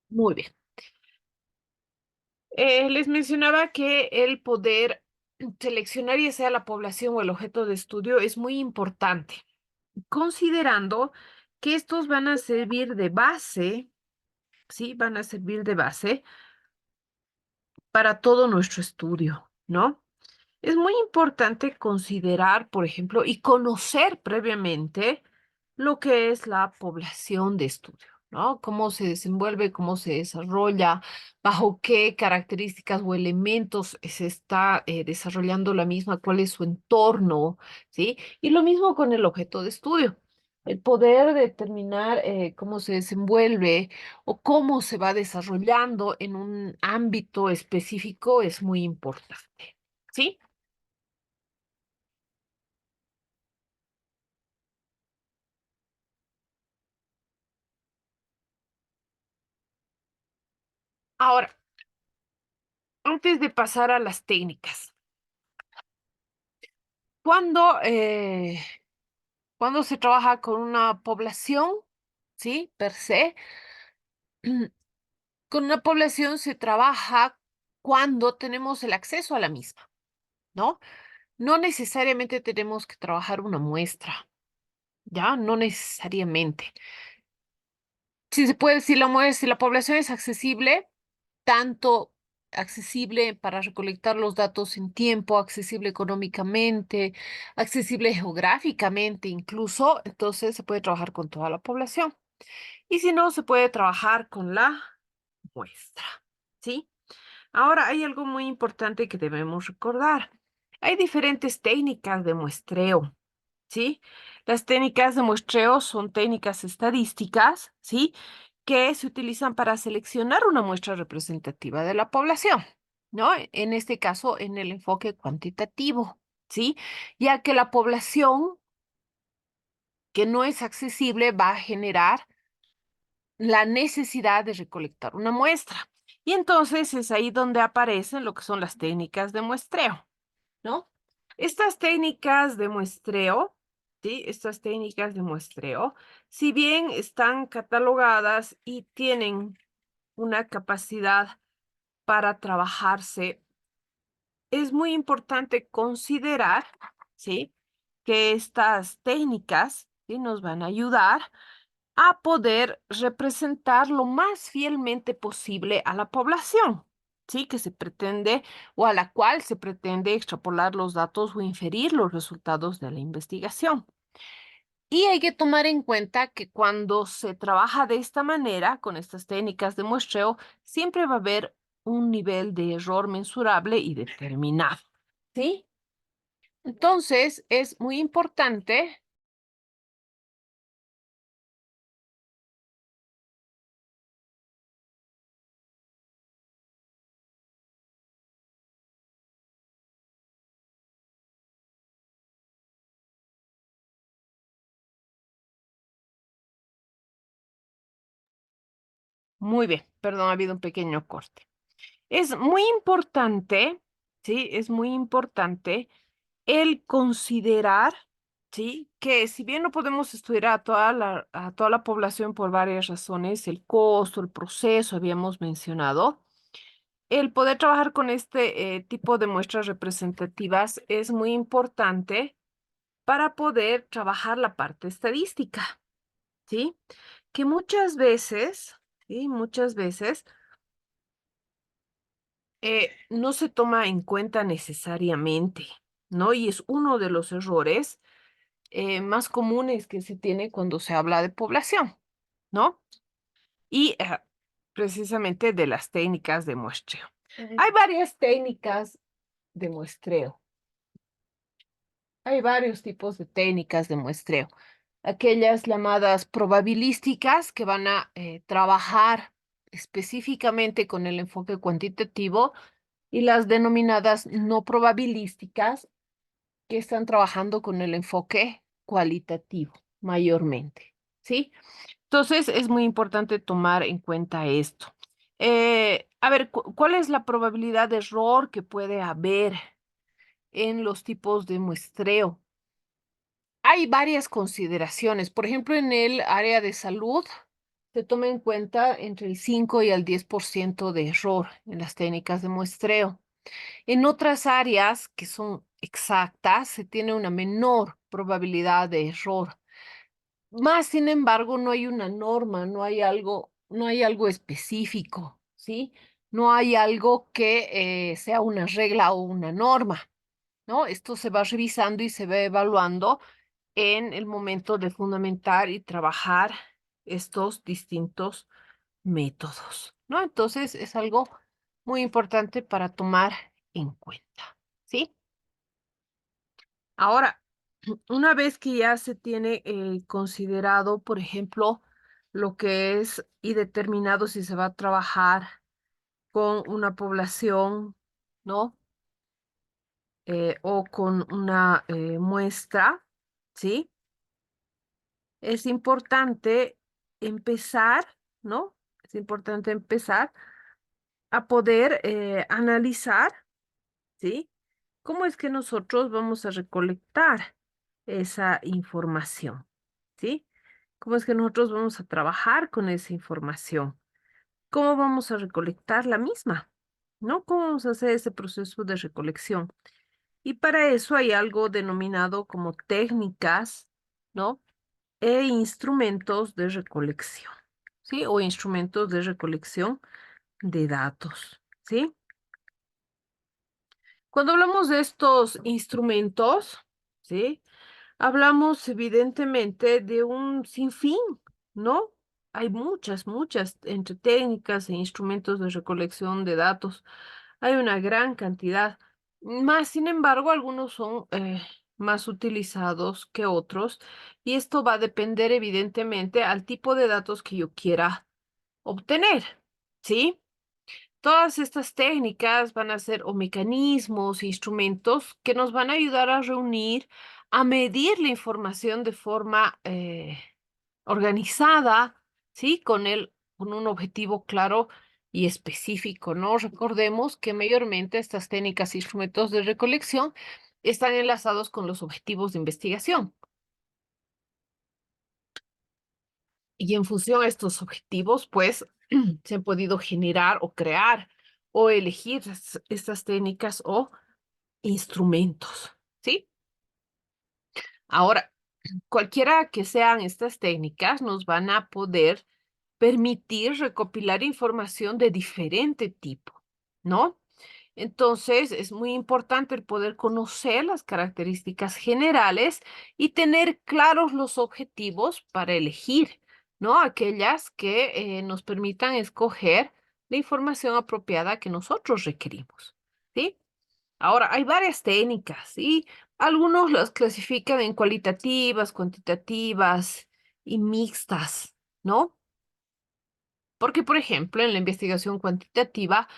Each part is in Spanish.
Muy bien. Les mencionaba que el poder seleccionar ya sea la población o el objeto de estudio es muy importante, considerando que estos van a servir de base, ¿sí? Van a servir de base para todo nuestro estudio, ¿no? Es muy importante considerar, por ejemplo, y conocer previamente lo que es la población de estudio, ¿no? Cómo se desenvuelve, cómo se desarrolla, bajo qué características o elementos se está desarrollando la misma, cuál es su entorno, ¿sí? Y lo mismo con el objeto de estudio. El poder determinar cómo se desenvuelve o cómo se va desarrollando en un ámbito específico es muy importante, ¿sí? Ahora, antes de pasar a las técnicas, cuando, cuando se trabaja con una población, ¿sí? Per se, con una población se trabaja cuando tenemos el acceso a la misma, ¿no? No necesariamente tenemos que trabajar una muestra, ¿ya? No necesariamente. Si se puede decir la muestra, si la población es accesible, tanto accesible para recolectar los datos en tiempo, accesible económicamente, accesible geográficamente incluso, entonces se puede trabajar con toda la población. Y si no, se puede trabajar con la muestra, ¿sí? Ahora hay algo muy importante que debemos recordar. Hay diferentes técnicas de muestreo, ¿sí? Las técnicas de muestreo son técnicas estadísticas, ¿sí? Que se utilizan para seleccionar una muestra representativa de la población, ¿no? En este caso, en el enfoque cuantitativo, ¿sí? Ya que la población que no es accesible va a generar la necesidad de recolectar una muestra. Y entonces es ahí donde aparecen lo que son las técnicas de muestreo, ¿no? Estas técnicas de muestreo, ¿sí? Estas técnicas de muestreo, si bien están catalogadas y tienen una capacidad para trabajarse, es muy importante considerar, ¿sí? Que estas técnicas, ¿sí? Nos van a ayudar a poder representar lo más fielmente posible a la población, ¿sí? Que se pretende o a la cual se pretende extrapolar los datos o inferir los resultados de la investigación. Y hay que tomar en cuenta que cuando se trabaja de esta manera, con estas técnicas de muestreo, siempre va a haber un nivel de error mensurable y determinado, ¿sí? Entonces, es muy importante. Muy bien, perdón, ha habido un pequeño corte. Es muy importante, ¿sí? Es muy importante el considerar, ¿sí? Que si bien no podemos estudiar a toda la población por varias razones, el costo, el proceso, habíamos mencionado, el poder trabajar con este tipo de muestras representativas es muy importante para poder trabajar la parte estadística, ¿sí? Que muchas veces, ¿sí? Muchas veces no se toma en cuenta necesariamente, ¿no? Y es uno de los errores más comunes que se tiene cuando se habla de población, ¿no? Y precisamente de las técnicas de muestreo. Hay varias técnicas de muestreo. Hay varios tipos de técnicas de muestreo. Aquellas llamadas probabilísticas que van a trabajar específicamente con el enfoque cuantitativo y las denominadas no probabilísticas que están trabajando con el enfoque cualitativo mayormente, ¿sí? Entonces es muy importante tomar en cuenta esto. A ver, ¿cuál es la probabilidad de error que puede haber en los tipos de muestreo? Hay varias consideraciones. Por ejemplo, en el área de salud se toma en cuenta entre el 5 y el 10% de error en las técnicas de muestreo. En otras áreas que son exactas, se tiene una menor probabilidad de error. Más sin embargo, no hay una norma, no hay algo específico, ¿sí? No hay algo que sea una regla o una norma, ¿no? Esto se va revisando y se va evaluando en el momento de fundamentar y trabajar estos distintos métodos, ¿no? Entonces es algo muy importante para tomar en cuenta, ¿sí? Ahora, una vez que ya se tiene considerado, por ejemplo, lo que es y determinado si se va a trabajar con una población, ¿no? O con una muestra, ¿sí? Es importante empezar, ¿no? Es importante empezar a poder analizar, ¿sí? ¿Cómo es que nosotros vamos a recolectar esa información? ¿Sí? ¿Cómo es que nosotros vamos a trabajar con esa información? ¿Cómo vamos a recolectar la misma? ¿No? ¿Cómo vamos a hacer ese proceso de recolección? Y para eso hay algo denominado como técnicas, ¿no? E instrumentos de recolección, ¿sí? O instrumentos de recolección de datos, ¿sí? Cuando hablamos de estos instrumentos, ¿sí? Hablamos evidentemente de un sinfín, ¿no? Hay muchas, entre técnicas e instrumentos de recolección de datos. Hay una gran cantidad. Más, sin embargo, algunos son más utilizados que otros y esto va a depender evidentemente al tipo de datos que yo quiera obtener, ¿sí? Todas estas técnicas van a ser o mecanismos, instrumentos que nos van a ayudar a reunir, a medir la información de forma organizada, ¿sí? Con un objetivo claro y específico, ¿no? Recordemos que mayormente estas técnicas e instrumentos de recolección están enlazados con los objetivos de investigación. Y en función a estos objetivos, pues, se han podido generar o crear o elegir estas técnicas o instrumentos, ¿sí? Ahora, cualquiera que sean estas técnicas, nos van a poder permitir recopilar información de diferente tipo, ¿no? Entonces, es muy importante el poder conocer las características generales y tener claros los objetivos para elegir, ¿no? Aquellas que nos permitan escoger la información apropiada que nosotros requerimos, ¿sí? Ahora, hay varias técnicas, ¿sí? Algunos las clasifican en cualitativas, cuantitativas y mixtas, ¿no? Porque, por ejemplo, en la investigación cuantitativa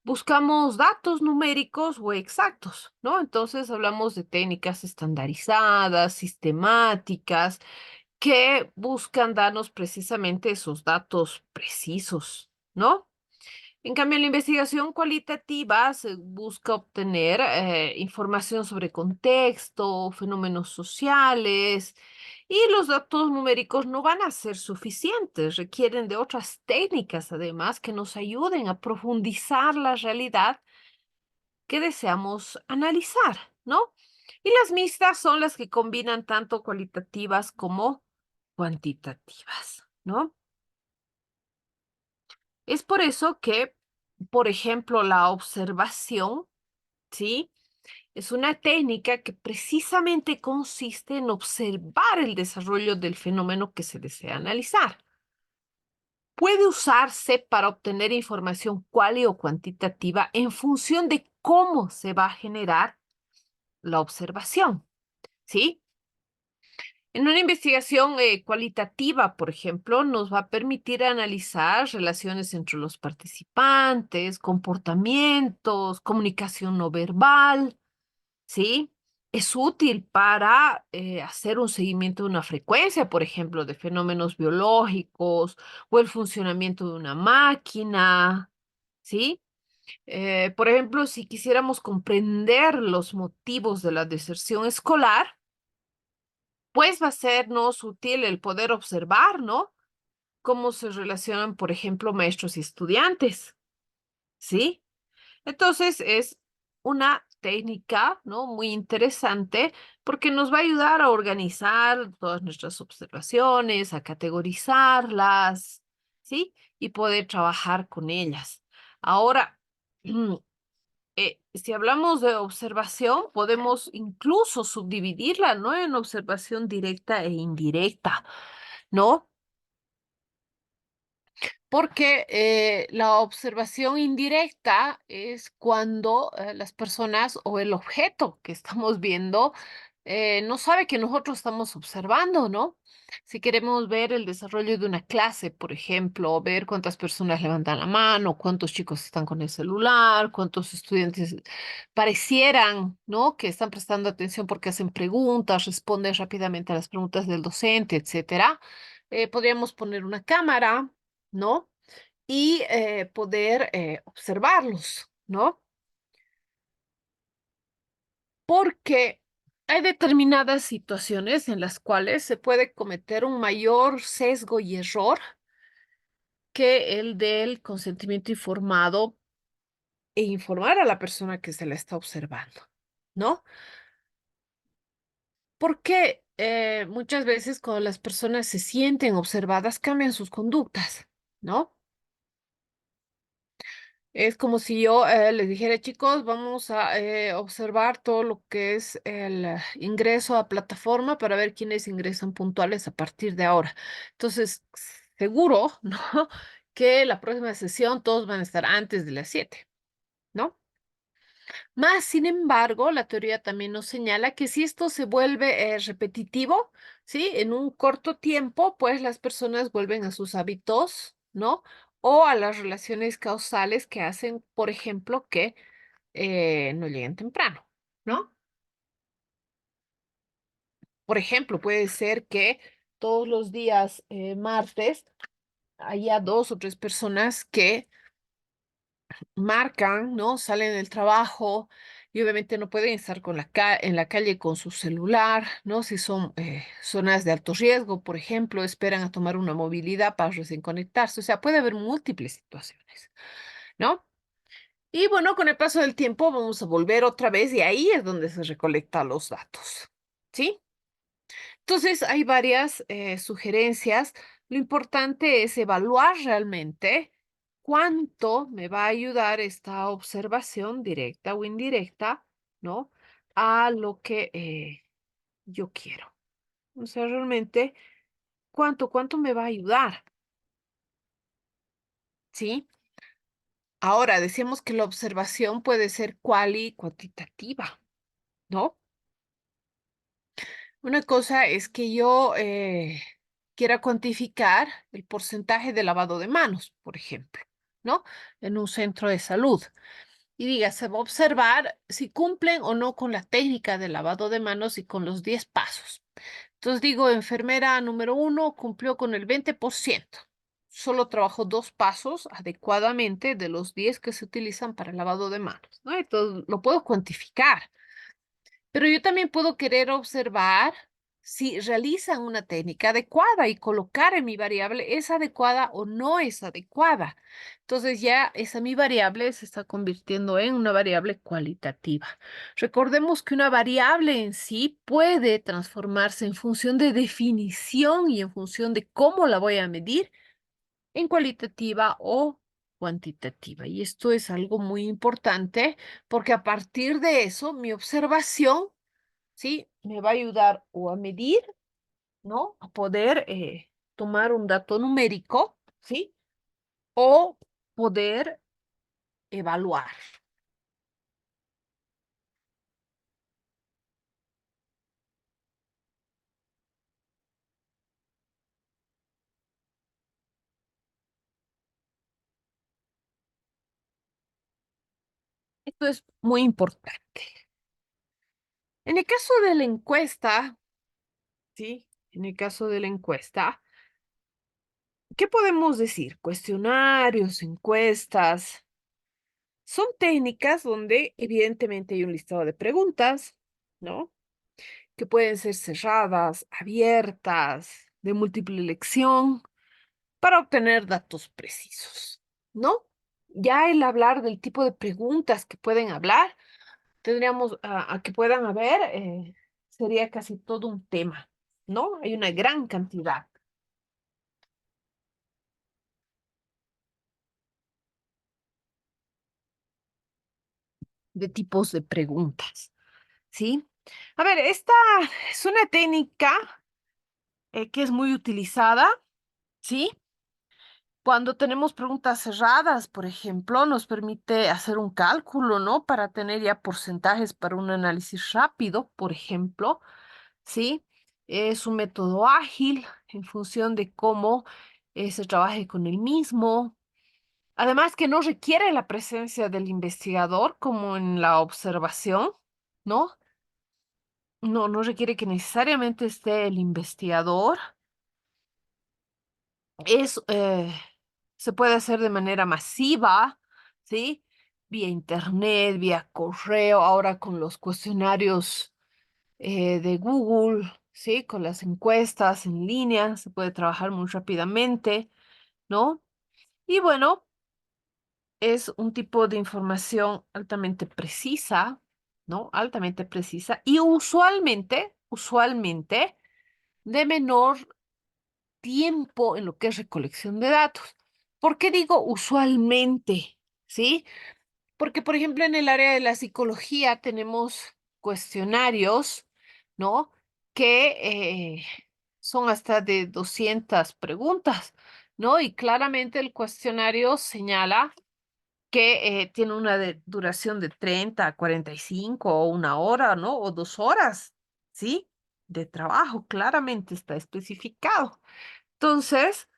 buscamos datos numéricos o exactos, ¿no? Entonces hablamos de técnicas estandarizadas, sistemáticas, que buscan darnos precisamente esos datos precisos, ¿no? En cambio, en la investigación cualitativa se busca obtener información sobre contexto, fenómenos sociales, y los datos numéricos no van a ser suficientes, requieren de otras técnicas además que nos ayuden a profundizar la realidad que deseamos analizar, ¿no? Y las mixtas son las que combinan tanto cualitativas como cuantitativas, ¿no? Es por eso que, por ejemplo, la observación, ¿sí? Es una técnica que precisamente consiste en observar el desarrollo del fenómeno que se desea analizar. Puede usarse para obtener información cuali o cuantitativa en función de cómo se va a generar la observación, ¿sí? En una investigación cualitativa, por ejemplo, nos va a permitir analizar relaciones entre los participantes, comportamientos, comunicación no verbal, ¿sí? Es útil para hacer un seguimiento de una frecuencia, por ejemplo, de fenómenos biológicos o el funcionamiento de una máquina, ¿sí? Por ejemplo, si quisiéramos comprender los motivos de la deserción escolar, pues va a sernos útil el poder observar, ¿no? cómo se relacionan, por ejemplo, maestros y estudiantes, ¿sí? Entonces es una técnica, ¿no? Muy interesante porque nos va a ayudar a organizar todas nuestras observaciones, a categorizarlas, ¿sí? Y poder trabajar con ellas. Ahora, si hablamos de observación, podemos incluso subdividirla, ¿no? En observación directa e indirecta, ¿no? Porque la observación indirecta es cuando las personas o el objeto que estamos viendo no sabe que nosotros estamos observando, ¿no? Si queremos ver el desarrollo de una clase, por ejemplo, ver cuántas personas levantan la mano, cuántos chicos están con el celular, cuántos estudiantes parecieran, ¿no? Que están prestando atención porque hacen preguntas, responden rápidamente a las preguntas del docente, etcétera. Podríamos poner una cámara, ¿no? Y poder observarlos, ¿no? Porque hay determinadas situaciones en las cuales se puede cometer un mayor sesgo y error que el del consentimiento informado e informar a la persona que se la está observando, ¿no? Porque muchas veces cuando las personas se sienten observadas cambian sus conductas, ¿no? Es como si yo les dijera, chicos, vamos a observar todo lo que es el ingreso a plataforma para ver quiénes ingresan puntuales a partir de ahora. Entonces, seguro, ¿no? Que la próxima sesión todos van a estar antes de las 7, ¿no? Más, sin embargo, la teoría también nos señala que si esto se vuelve repetitivo, ¿sí? En un corto tiempo, pues las personas vuelven a sus hábitos, ¿no? O a las relaciones causales que hacen, por ejemplo, que no lleguen temprano, ¿no? Por ejemplo, puede ser que todos los días martes haya dos o tres personas que marcan, ¿no? Salen del trabajo y obviamente no pueden estar en la calle con su celular, ¿no? Si son zonas de alto riesgo, por ejemplo, esperan a tomar una movilidad para recién conectarse. O sea, puede haber múltiples situaciones, ¿no? Y bueno, con el paso del tiempo vamos a volver otra vez y ahí es donde se recolectan los datos, ¿sí? Entonces, hay varias sugerencias. Lo importante es evaluar realmente cuánto me va a ayudar esta observación directa o indirecta, ¿no? A lo que yo quiero. O sea, realmente, cuánto me va a ayudar, ¿sí? Ahora, decíamos que la observación puede ser cuantitativa, ¿no? Una cosa es que yo quiera cuantificar el porcentaje de lavado de manos, por ejemplo, ¿no? En un centro de salud. Y diga, se va a observar si cumplen o no con la técnica de lavado de manos y con los 10 pasos. Entonces digo, enfermera número uno cumplió con el 20%. Solo trabajó 2 pasos adecuadamente de los 10 que se utilizan para el lavado de manos, ¿no? Entonces lo puedo cuantificar. Pero yo también puedo querer observar si realizan una técnica adecuada y colocar en mi variable es adecuada o no es adecuada. Entonces ya esa mi variable se está convirtiendo en una variable cualitativa. Recordemos que una variable en sí puede transformarse en función de definición y en función de cómo la voy a medir en cualitativa o cuantitativa. Y esto es algo muy importante porque a partir de eso mi observación, ¿sí? Me va a ayudar o a medir, ¿no? A poder tomar un dato numérico, ¿sí? O poder evaluar. Esto es muy importante. En el caso de la encuesta, ¿sí? En el caso de la encuesta, ¿qué podemos decir? Cuestionarios, encuestas, son técnicas donde evidentemente hay un listado de preguntas, ¿no? Que pueden ser cerradas, abiertas, de múltiple elección. para obtener datos precisos, ¿no? Ya el hablar del tipo de preguntas que pueden hablar, tendríamos a que puedan haber, sería casi todo un tema, ¿no? Hay una gran cantidad de tipos de preguntas, ¿sí? A ver, esta es una técnica que es muy utilizada, ¿sí? Cuando tenemos preguntas cerradas, por ejemplo, nos permite hacer un cálculo, ¿no? Para tener ya porcentajes para un análisis rápido, por ejemplo, ¿sí? Es un método ágil en función de cómo se trabaje con el mismo. Además que no requiere la presencia del investigador como en la observación, ¿no? No requiere que necesariamente esté el investigador. Es, se puede hacer de manera masiva, ¿sí? Vía internet, vía correo, ahora con los cuestionarios de Google, ¿sí? Con las encuestas en línea, se puede trabajar muy rápidamente, ¿no? Y bueno, es un tipo de información altamente precisa, ¿no? Altamente precisa y usualmente, de menor tiempo en lo que es recolección de datos. ¿Por qué digo usualmente? ¿Sí? Porque, por ejemplo, en el área de la psicología tenemos cuestionarios, ¿no? Que son hasta de 200 preguntas, ¿no? Y claramente el cuestionario señala que tiene una duración de 30 a 45 o una hora, ¿no? O 2 horas, ¿sí? De trabajo, claramente está especificado. Entonces,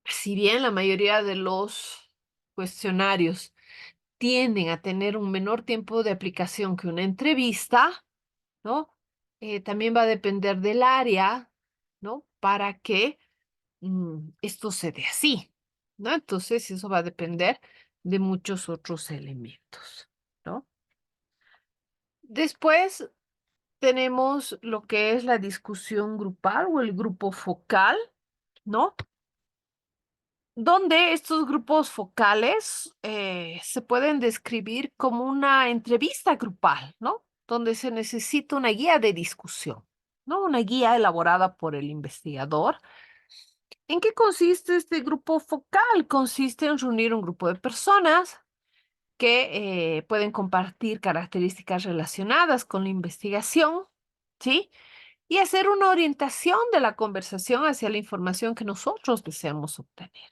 si bien la mayoría de los cuestionarios tienden a tener un menor tiempo de aplicación que una entrevista, ¿no? También va a depender del área, ¿no? Para que esto se dé así, ¿no? Entonces, eso va a depender de muchos otros elementos, ¿no? Después tenemos lo que es la discusión grupal o el grupo focal, ¿no? Donde estos grupos focales se pueden describir como una entrevista grupal, ¿no? Donde se necesita una guía de discusión, ¿no? Una guía elaborada por el investigador. ¿En qué consiste este grupo focal? Consiste en reunir un grupo de personas que pueden compartir características relacionadas con la investigación, ¿sí? Y hacer una orientación de la conversación hacia la información que nosotros deseamos obtener.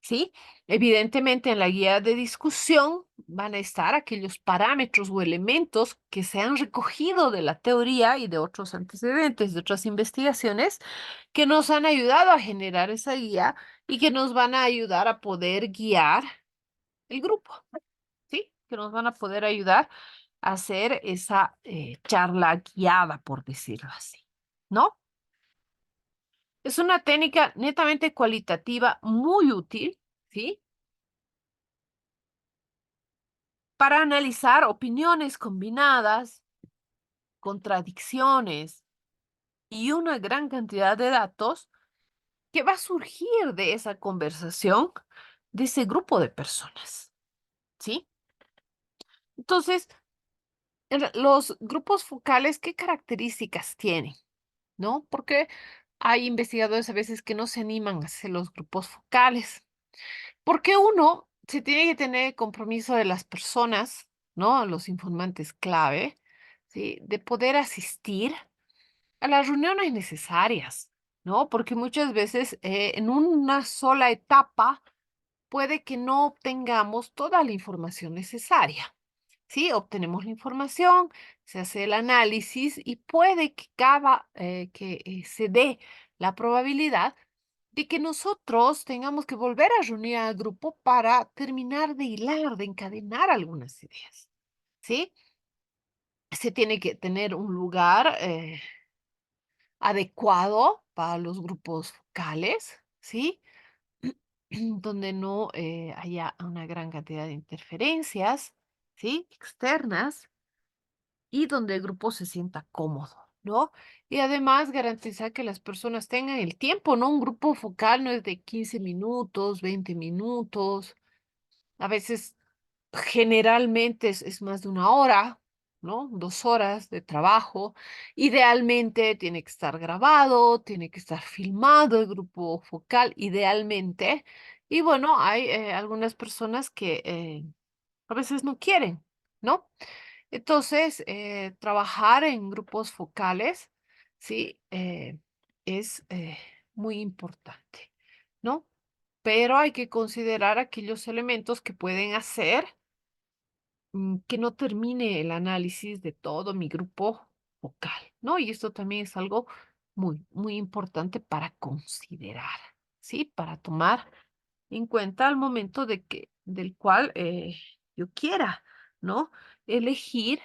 ¿Sí? Evidentemente, en la guía de discusión van a estar aquellos parámetros o elementos que se han recogido de la teoría y de otros antecedentes, de otras investigaciones, que nos han ayudado a generar esa guía y que nos van a ayudar a poder guiar el grupo, ¿sí? Que nos van a poder ayudar a hacer esa charla guiada, por decirlo así, ¿no? Es una técnica netamente cualitativa muy útil, ¿sí? Para analizar opiniones combinadas, contradicciones y una gran cantidad de datos que va a surgir de esa conversación, de ese grupo de personas, ¿sí? Entonces, los grupos focales, ¿qué características tienen? ¿No? Porque hay investigadores a veces que no se animan a hacer los grupos focales. Porque uno, se tiene que tener compromiso de las personas, ¿no? Los informantes clave, ¿sí? De poder asistir a las reuniones necesarias, ¿no? Porque muchas veces en una sola etapa puede que no obtengamos toda la información necesaria, ¿sí? Obtenemos la información, se hace el análisis y puede que se dé la probabilidad de que nosotros tengamos que volver a reunir al grupo para terminar de hilar, de encadenar algunas ideas, ¿sí? Se tiene que tener un lugar adecuado para los grupos focales, ¿sí? Donde no haya una gran cantidad de interferencias, ¿sí? Externas y donde el grupo se sienta cómodo, ¿no? Y además garantizar que las personas tengan el tiempo, ¿no? Un grupo focal no es de 15 minutos, 20 minutos, a veces generalmente es más de una hora, ¿no? 2 horas de trabajo. Idealmente tiene que estar grabado, tiene que estar filmado el grupo focal, idealmente. Y bueno, hay algunas personas que a veces no quieren, ¿no? Entonces, trabajar en grupos focales, sí, es muy importante, ¿no? Pero hay que considerar aquellos elementos que pueden hacer que no termine el análisis de todo mi grupo focal, ¿no? Y esto también es algo muy, muy importante para considerar, ¿sí? Para tomar en cuenta al momento del cual yo quiera, ¿no? Elegir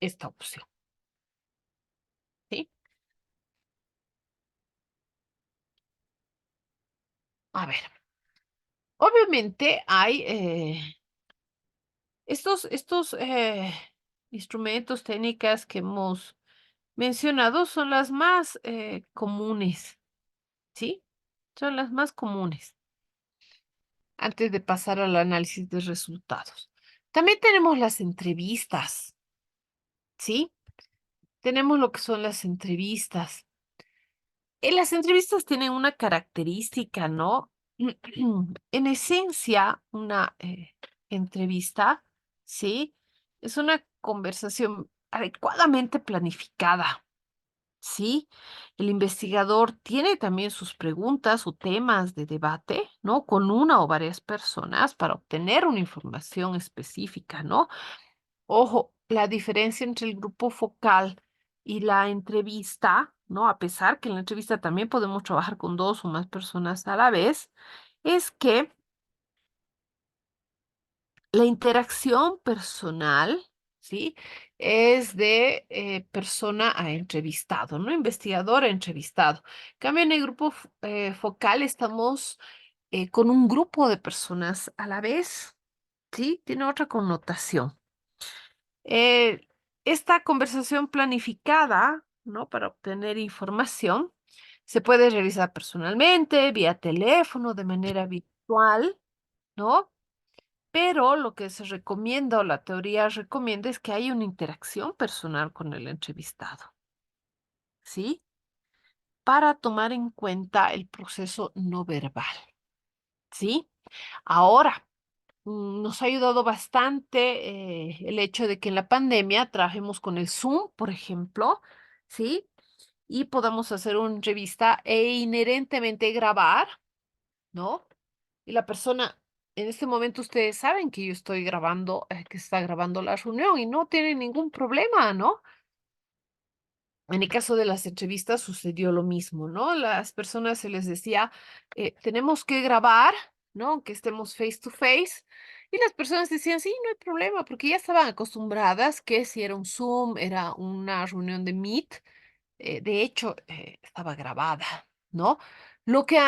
esta opción, ¿sí? A ver, obviamente hay estos instrumentos, técnicas que hemos mencionado son las más comunes, ¿sí? Son las más comunes antes de pasar al análisis de resultados. También tenemos las entrevistas, ¿sí? Tenemos lo que son las entrevistas. Las entrevistas tienen una característica, ¿no? En esencia, una entrevista, ¿sí? Es una conversación adecuadamente planificada, ¿sí? El investigador tiene también sus preguntas o temas de debate, ¿no? Con una o varias personas para obtener una información específica, ¿no? Ojo, la diferencia entre el grupo focal y la entrevista, ¿no? A pesar que en la entrevista también podemos trabajar con dos o más personas a la vez, es que la interacción personal, ¿sí? Es de persona a entrevistado, ¿no? Investigador a entrevistado. En cambio, en el grupo focal estamos con un grupo de personas a la vez, ¿sí? Tiene otra connotación. Eh, esta conversación planificada, ¿no? Para obtener información, se puede realizar personalmente, vía teléfono, de manera virtual, ¿no? Pero lo que se recomienda o la teoría recomienda es que haya una interacción personal con el entrevistado, ¿sí? Para tomar en cuenta el proceso no verbal, ¿sí? Ahora, nos ha ayudado bastante el hecho de que en la pandemia trabajemos con el Zoom, por ejemplo, ¿sí? Y podamos hacer una entrevista e inherentemente grabar, ¿no? Y la persona, en este momento ustedes saben que yo estoy grabando, que se está grabando la reunión y no tienen ningún problema, ¿no? En el caso de las entrevistas sucedió lo mismo, ¿no? Las personas se les decía, tenemos que grabar, ¿no? Que estemos face to face. Y las personas decían, sí, no hay problema, porque ya estaban acostumbradas que si era un Zoom, era una reunión de Meet, de hecho, estaba grabada, ¿no? Lo que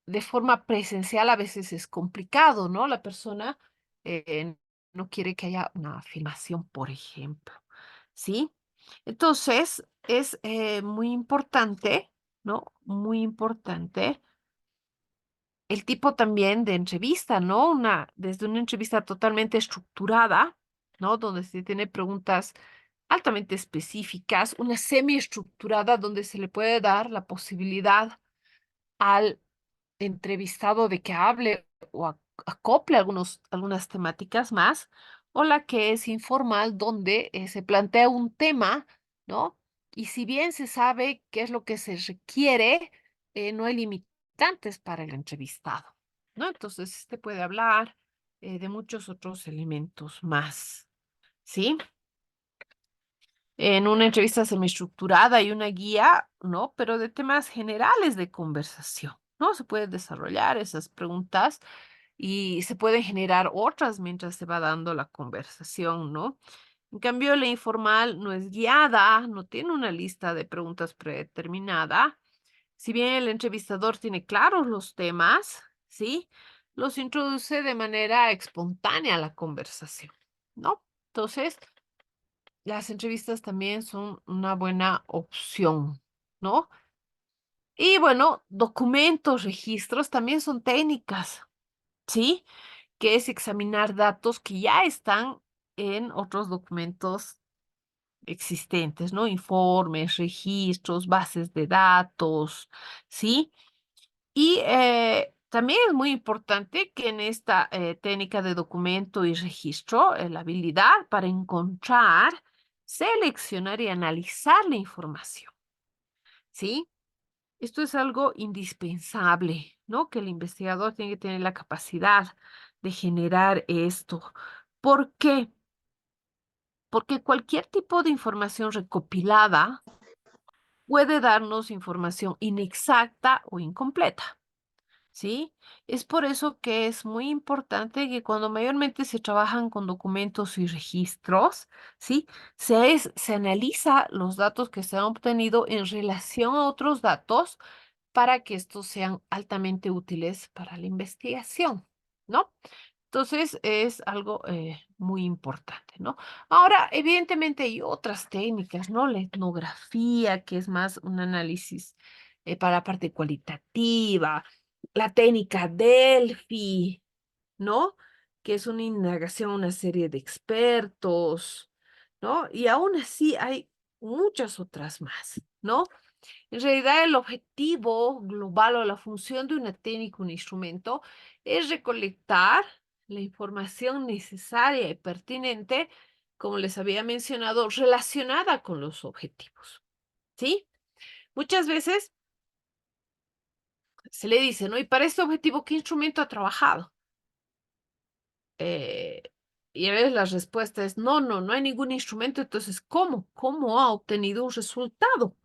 de forma presencial a veces es complicado, ¿no? La persona eh, no quiere que haya una filmación, por ejemplo, ¿sí? Entonces, es muy importante, ¿no? Muy importante el tipo también de entrevista, ¿no? Desde una entrevista totalmente estructurada, ¿no? Donde se tiene preguntas altamente específicas, una semiestructurada donde se le puede dar la posibilidad al entrevistado de que hable o acople algunas temáticas más, o la que es informal, donde se plantea un tema, ¿no? Y si bien se sabe qué es lo que se requiere, no hay limitantes para el entrevistado, ¿no? Entonces, este puede hablar de muchos otros elementos más, ¿sí? En una entrevista semiestructurada y una guía, ¿no? Pero de temas generales de conversación, ¿no? Se pueden desarrollar esas preguntas y se pueden generar otras mientras se va dando la conversación, ¿no? En cambio, la informal no es guiada, no tiene una lista de preguntas predeterminada. Si bien el entrevistador tiene claros los temas, ¿sí? Los introduce de manera espontánea a la conversación, ¿no? Entonces, las entrevistas también son una buena opción, ¿no? Y bueno, documentos, registros también son técnicas, ¿sí? Que es examinar datos que ya están en otros documentos existentes, ¿no? Informes, registros, bases de datos, ¿sí? Y también es muy importante que en esta técnica de documento y registro, la habilidad para encontrar, seleccionar y analizar la información, ¿sí? Esto es algo indispensable, ¿no? Que el investigador tiene que tener la capacidad de generar esto. ¿Por qué? Porque cualquier tipo de información recopilada puede darnos información inexacta o incompleta. ¿Sí? Es por eso que es muy importante que cuando mayormente se trabajan con documentos y registros, ¿sí? Se analiza los datos que se han obtenido en relación a otros datos para que estos sean altamente útiles para la investigación, ¿no? Entonces es algo muy importante, ¿no? Ahora, evidentemente hay otras técnicas, ¿no? La etnografía, que es más un análisis para la parte cualitativa, la técnica Delphi, ¿no? Que es una indagación a una serie de expertos, ¿no? Y aún así hay muchas otras más, ¿no? En realidad, el objetivo global o la función de una técnica, un instrumento, es recolectar la información necesaria y pertinente, como les había mencionado, relacionada con los objetivos, ¿sí? Muchas veces se le dice, ¿no? Y para este objetivo, ¿qué instrumento ha trabajado? Eh, y a veces la respuesta es, no hay ningún instrumento. Entonces, ¿cómo? ¿Cómo ha obtenido un resultado?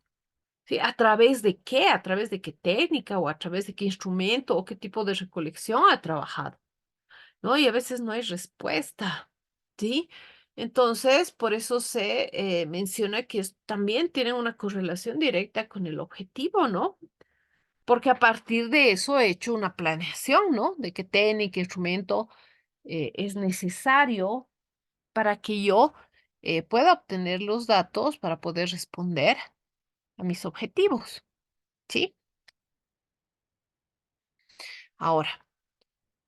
¿Sí? ¿A través de qué? ¿A través de qué técnica o a través de qué instrumento o qué tipo de recolección ha trabajado? ¿No? Y a veces no hay respuesta, ¿sí? Entonces, por eso se menciona que también tienen una correlación directa con el objetivo, ¿no? Porque a partir de eso he hecho una planeación, ¿no? De qué técnica, instrumento es necesario para que yo pueda obtener los datos para poder responder a mis objetivos, ¿sí? Ahora,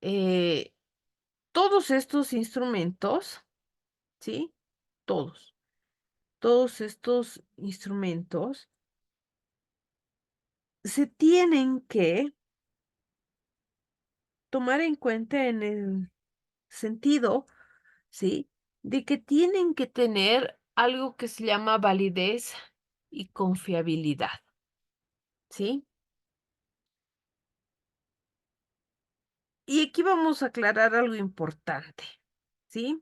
eh, todos estos instrumentos, ¿sí? Todos, todos estos instrumentos se tienen que tomar en cuenta en el sentido, ¿sí? De que tienen que tener algo que se llama validez y confiabilidad, ¿sí? Y aquí vamos a aclarar algo importante, ¿sí?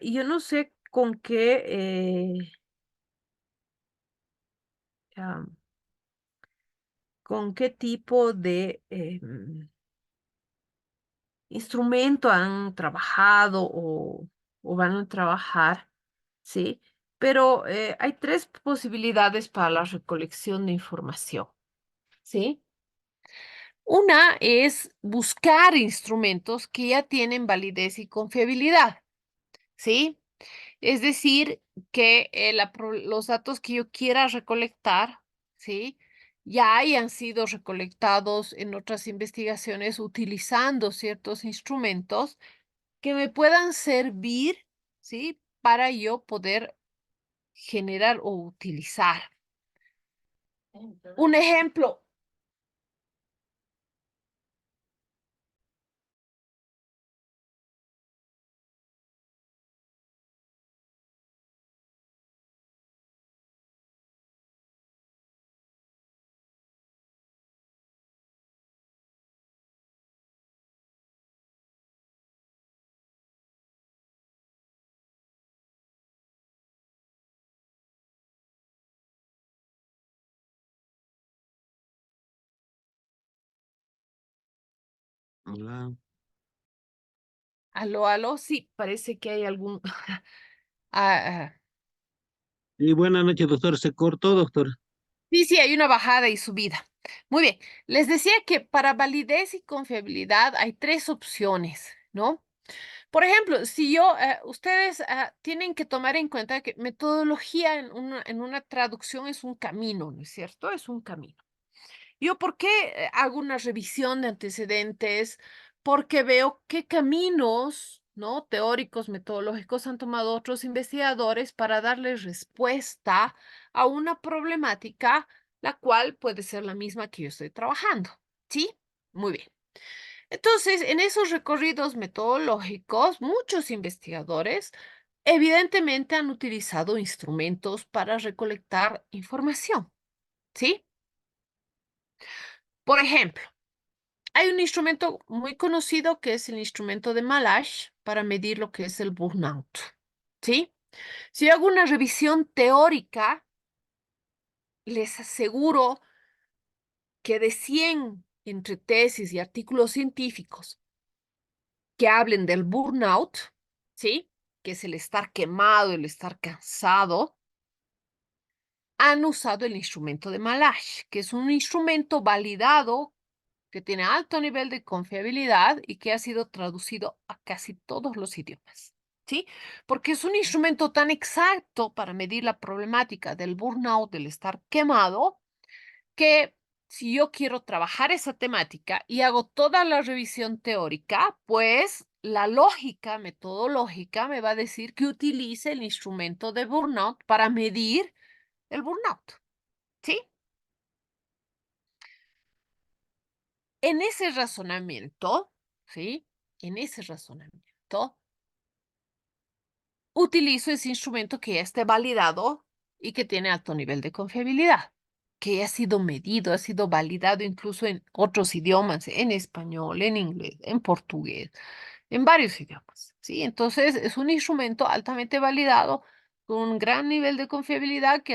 Yo no sé con qué, con qué tipo de instrumento han trabajado o van a trabajar, ¿sí? Pero hay tres posibilidades para la recolección de información, ¿sí? Una es buscar instrumentos que ya tienen validez y confiabilidad, ¿sí? Es decir, que los datos que yo quiera recolectar, ¿sí? Ya hayan sido recolectados en otras investigaciones utilizando ciertos instrumentos que me puedan servir, ¿sí? Para yo poder generar o utilizar. Un ejemplo, Hola. aló, sí, parece que hay algún... ah, ah, Y buenas noches, doctor. Se cortó, doctor. sí, hay una bajada y subida. Muy bien, les decía que para validez y confiabilidad hay tres opciones, ¿no? Por ejemplo, si yo, ustedes tienen que tomar en cuenta que metodología en una traducción es un camino, ¿no es cierto? Es un camino. Yo, ¿por qué hago una revisión de antecedentes? Porque veo qué caminos, ¿no? Teóricos, metodológicos han tomado otros investigadores para darle respuesta a una problemática, la cual puede ser la misma que yo estoy trabajando. ¿Sí? Muy bien. Entonces, en esos recorridos metodológicos, muchos investigadores evidentemente han utilizado instrumentos para recolectar información. ¿Sí? Por ejemplo, hay un instrumento muy conocido que es el instrumento de Malash para medir lo que es el burnout. ¿Sí? Si yo hago una revisión teórica, les aseguro que de 100 entre tesis y artículos científicos que hablen del burnout, ¿sí? Que es el estar quemado, el estar cansado, han usado el instrumento de Malash, que es un instrumento validado que tiene alto nivel de confiabilidad y que ha sido traducido a casi todos los idiomas. ¿Sí? Porque es un instrumento tan exacto para medir la problemática del burnout, del estar quemado, que si yo quiero trabajar esa temática y hago toda la revisión teórica, pues la lógica metodológica me va a decir que utilice el instrumento de burnout para medir el burnout. ¿Sí? En ese razonamiento, ¿sí? En ese razonamiento, utilizo ese instrumento que ya esté validado y que tiene alto nivel de confiabilidad, que ha sido medido, ha sido validado incluso en otros idiomas, en español, en inglés, en portugués, en varios idiomas, ¿sí? Entonces, es un instrumento altamente validado con un gran nivel de confiabilidad que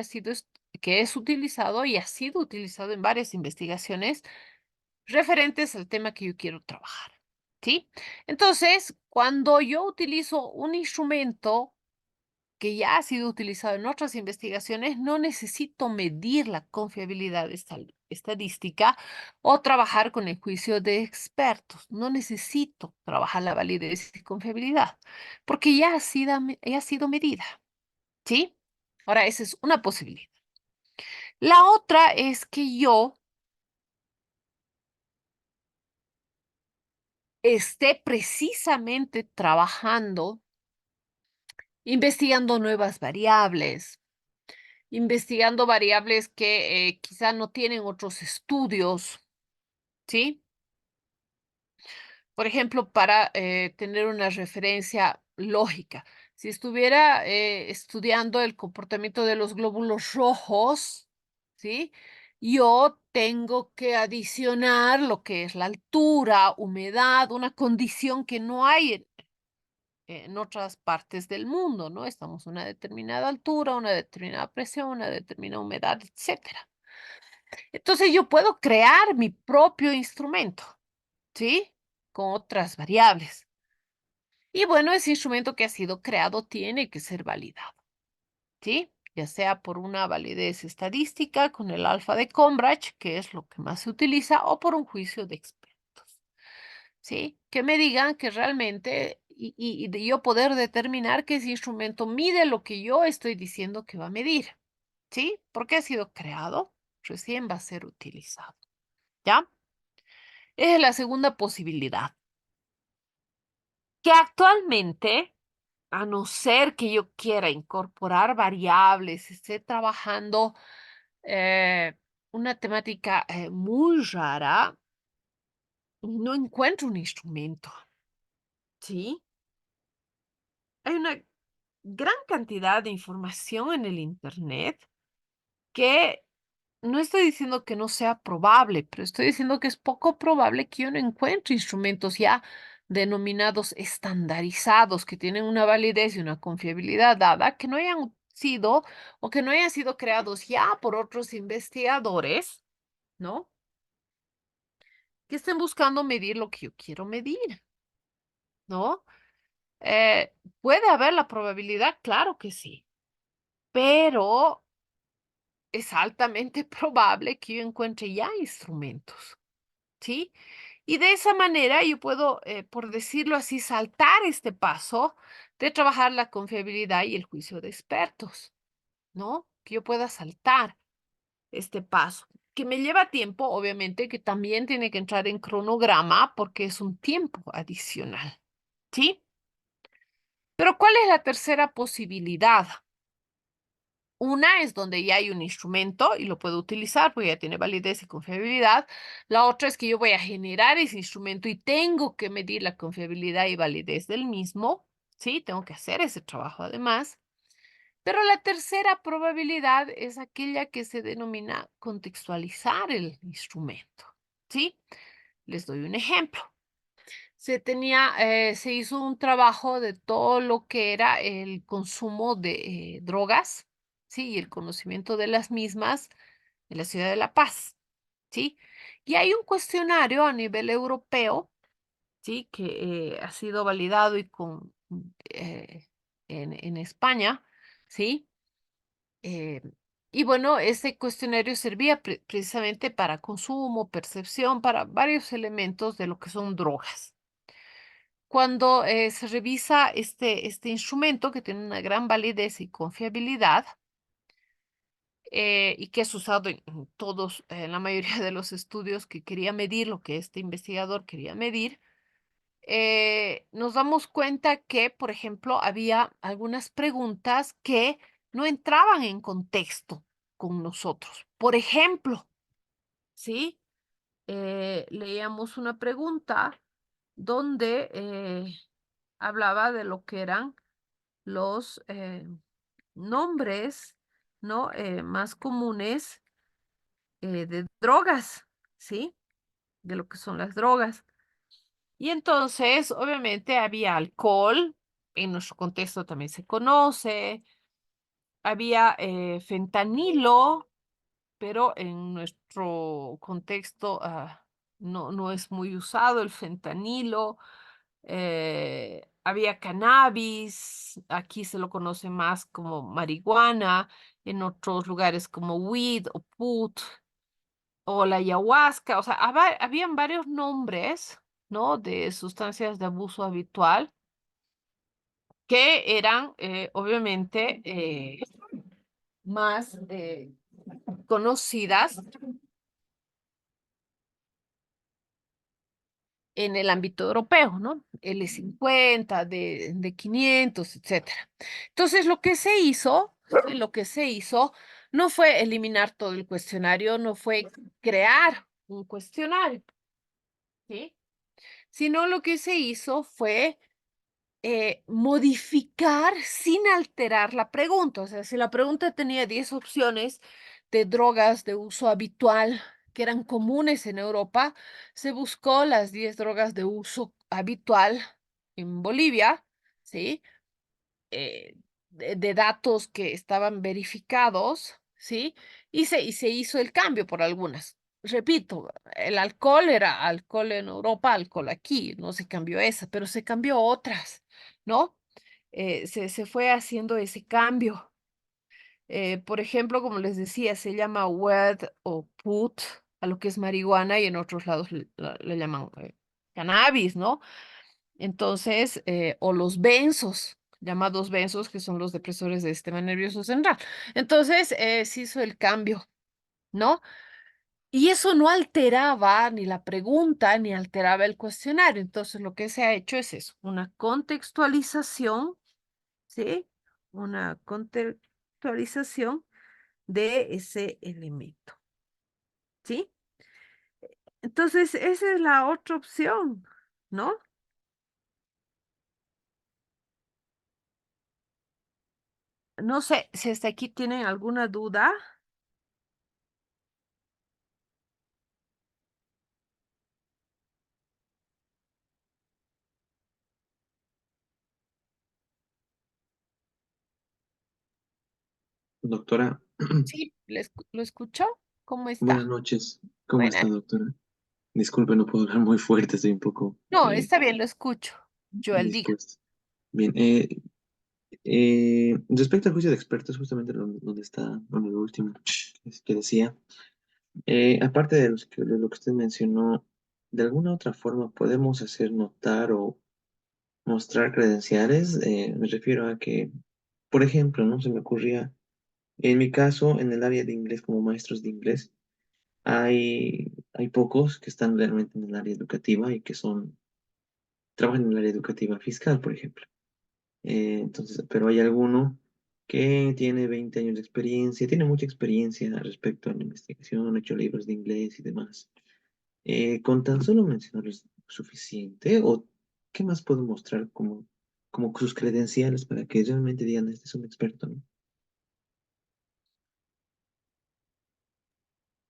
es utilizado y ha sido utilizado en varias investigaciones referentes al tema que yo quiero trabajar, ¿sí? Entonces, cuando yo utilizo un instrumento que ya ha sido utilizado en otras investigaciones, no necesito medir la confiabilidad estadística o trabajar con el juicio de expertos. No necesito trabajar la validez y confiabilidad, porque ya ha sido medida, ¿sí? Ahora, esa es una posibilidad. La otra es que yo esté precisamente trabajando, investigando nuevas variables, investigando variables que quizá no tienen otros estudios, ¿sí? Por ejemplo, para tener una referencia lógica. Si estuviera estudiando el comportamiento de los glóbulos rojos, ¿sí? Yo tengo que adicionar lo que es la altura, humedad, una condición que no hay en otras partes del mundo, ¿no? Estamos a una determinada altura, una determinada presión, una determinada humedad, etcétera. Entonces yo puedo crear mi propio instrumento, ¿sí? Con otras variables. Y bueno, ese instrumento que ha sido creado tiene que ser validado, ¿sí? Ya sea por una validez estadística con el alfa de Cambridge, que es lo que más se utiliza, o por un juicio de expertos, ¿sí? Que me digan que realmente, y de yo poder determinar que ese instrumento mide lo que yo estoy diciendo que va a medir, ¿sí? Porque ha sido creado, recién va a ser utilizado, ¿ya? Esa es la segunda posibilidad, que actualmente, a no ser que yo quiera incorporar variables, esté trabajando una temática muy rara, no encuentro un instrumento, ¿sí? Hay una gran cantidad de información en el Internet que no estoy diciendo que no sea probable, pero estoy diciendo que es poco probable que yo no encuentre instrumentos ya denominados estandarizados, que tienen una validez y una confiabilidad dada, que no hayan sido o que no hayan sido creados ya por otros investigadores, ¿no? Que estén buscando medir lo que yo quiero medir, ¿no? Eh, ¿Puede haber la probabilidad? Claro que sí, pero es altamente probable que yo encuentre ya instrumentos, ¿sí? Y de esa manera yo puedo, por decirlo así, saltar este paso de trabajar la confiabilidad y el juicio de expertos, ¿no? Que yo pueda saltar este paso, que me lleva tiempo, obviamente, que también tiene que entrar en cronograma porque es un tiempo adicional, ¿sí? Pero ¿cuál es la tercera posibilidad? Una es donde ya hay un instrumento y lo puedo utilizar porque ya tiene validez y confiabilidad. La otra es que yo voy a generar ese instrumento y tengo que medir la confiabilidad y validez del mismo. Sí, tengo que hacer ese trabajo además. Pero la tercera probabilidad es aquella que se denomina contextualizar el instrumento. ¿Sí? Les doy un ejemplo. Se hizo un trabajo de todo lo que era el consumo de drogas, ¿sí? Y el conocimiento de las mismas en la ciudad de La Paz, ¿sí? Y hay un cuestionario a nivel europeo, ¿sí? Que ha sido validado eh, en España, ¿sí? Eh, y bueno, ese cuestionario servía precisamente para consumo, percepción, para varios elementos de lo que son drogas. Cuando se revisa este instrumento que tiene una gran validez y confiabilidad, y que es usado en todos, en la mayoría de los estudios que quería medir lo que este investigador quería medir, nos damos cuenta que, por ejemplo, había algunas preguntas que no entraban en contexto con nosotros. Por ejemplo, ¿sí? Leíamos una pregunta donde hablaba de lo que eran los nombres, ¿no? Más comunes de drogas, ¿sí? De lo que son las drogas. Y entonces, obviamente, había alcohol, en nuestro contexto también se conoce, había fentanilo, pero en nuestro contexto no es muy usado el fentanilo. Había cannabis, aquí se lo conoce más como marihuana, en otros lugares como weed o put o la ayahuasca, o sea, habían varios nombres, ¿no? De sustancias de abuso habitual que eran obviamente más conocidas en el ámbito europeo, ¿no? L50, de 500, etcétera. Entonces, lo que se hizo no fue eliminar todo el cuestionario, no fue crear un cuestionario, ¿sí? Sino lo que se hizo fue modificar sin alterar la pregunta. O sea, si la pregunta tenía 10 opciones de drogas de uso habitual que eran comunes en Europa, se buscó las 10 drogas de uso habitual en Bolivia, ¿sí? De datos que estaban verificados, ¿sí? Y se hizo el cambio por algunas. Repito, el alcohol era alcohol en Europa, alcohol aquí, no se cambió esa, pero se cambió otras, ¿no? Se fue haciendo ese cambio. Por ejemplo, como les decía, se llama WED o PUT a lo que es marihuana y en otros lados le llaman cannabis, ¿no? Entonces, o los benzos, llamados benzos, que son los depresores del sistema nervioso central. Entonces, se hizo el cambio, ¿no? Y eso no alteraba ni la pregunta ni alteraba el cuestionario. Entonces, lo que se ha hecho es eso, una contextualización, ¿sí? Una contextualización de ese elemento, ¿sí? Entonces, esa es la otra opción, ¿no? No sé si hasta aquí tienen alguna duda. Doctora, Sí, ¿lo escuchó? ¿Cómo buenas está? noches. ¿Cómo está, Buena. doctora? Disculpe, no puedo hablar muy fuerte, estoy un poco No, está bien, lo escucho. Joel, diga. indispuesto. Bien, respecto al juicio de expertos, justamente donde está, bueno, lo último que decía, aparte de lo que usted mencionó, ¿De alguna otra forma podemos hacer notar o mostrar credenciales? Me refiero a que, por ejemplo, ¿no? Se me ocurría, en mi caso, en el área de inglés, como maestros de inglés, hay pocos que están realmente en el área educativa y que trabajan en el área educativa fiscal, por ejemplo. Entonces, pero hay alguno que tiene 20 años de experiencia, tiene mucha experiencia respecto a la investigación, ha hecho libros de inglés y demás. ¿Con tan solo mencionarlo es suficiente? ¿O qué más puedo mostrar como sus credenciales para que realmente digan, este es un experto, ¿no?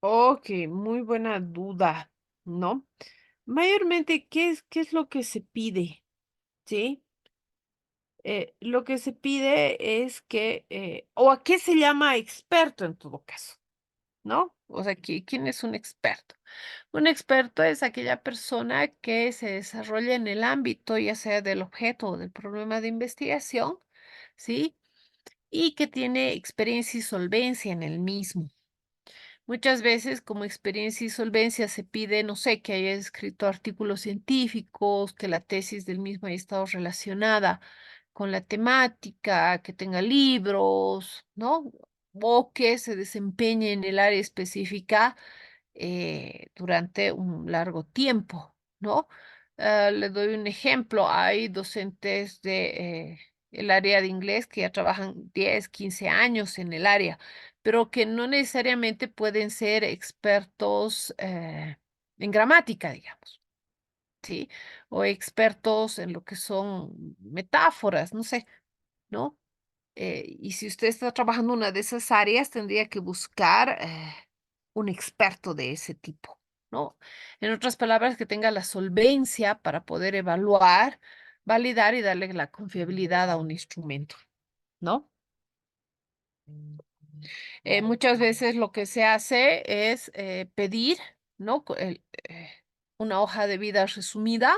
Ok, muy buena duda, ¿no? Mayormente, ¿qué es lo que se pide? ¿Sí? Lo que se pide es que, o a qué se llama experto en todo caso, ¿no? O sea, ¿quién es un experto? Un experto es aquella persona que se desarrolla en el ámbito, ya sea del objeto o del problema de investigación, ¿sí? Y que tiene experiencia y solvencia en el mismo. Muchas veces como experiencia y solvencia se pide, no sé, que haya escrito artículos científicos, que la tesis del mismo haya estado relacionada con la temática, que tenga libros, ¿no? O que se desempeñe en el área específica durante un largo tiempo, ¿no? Le doy un ejemplo. Hay docentes de el área de inglés que ya trabajan 10, 15 años en el área, pero que no necesariamente pueden ser expertos en gramática, digamos, ¿sí? O expertos en lo que son metáforas, no sé, ¿no? Y si usted está trabajando en una de esas áreas, tendría que buscar un experto de ese tipo, ¿no? En otras palabras, que tenga la solvencia para poder evaluar, validar y darle la confiabilidad a un instrumento, ¿no? Muchas veces lo que se hace es pedir, ¿no? Una hoja de vida resumida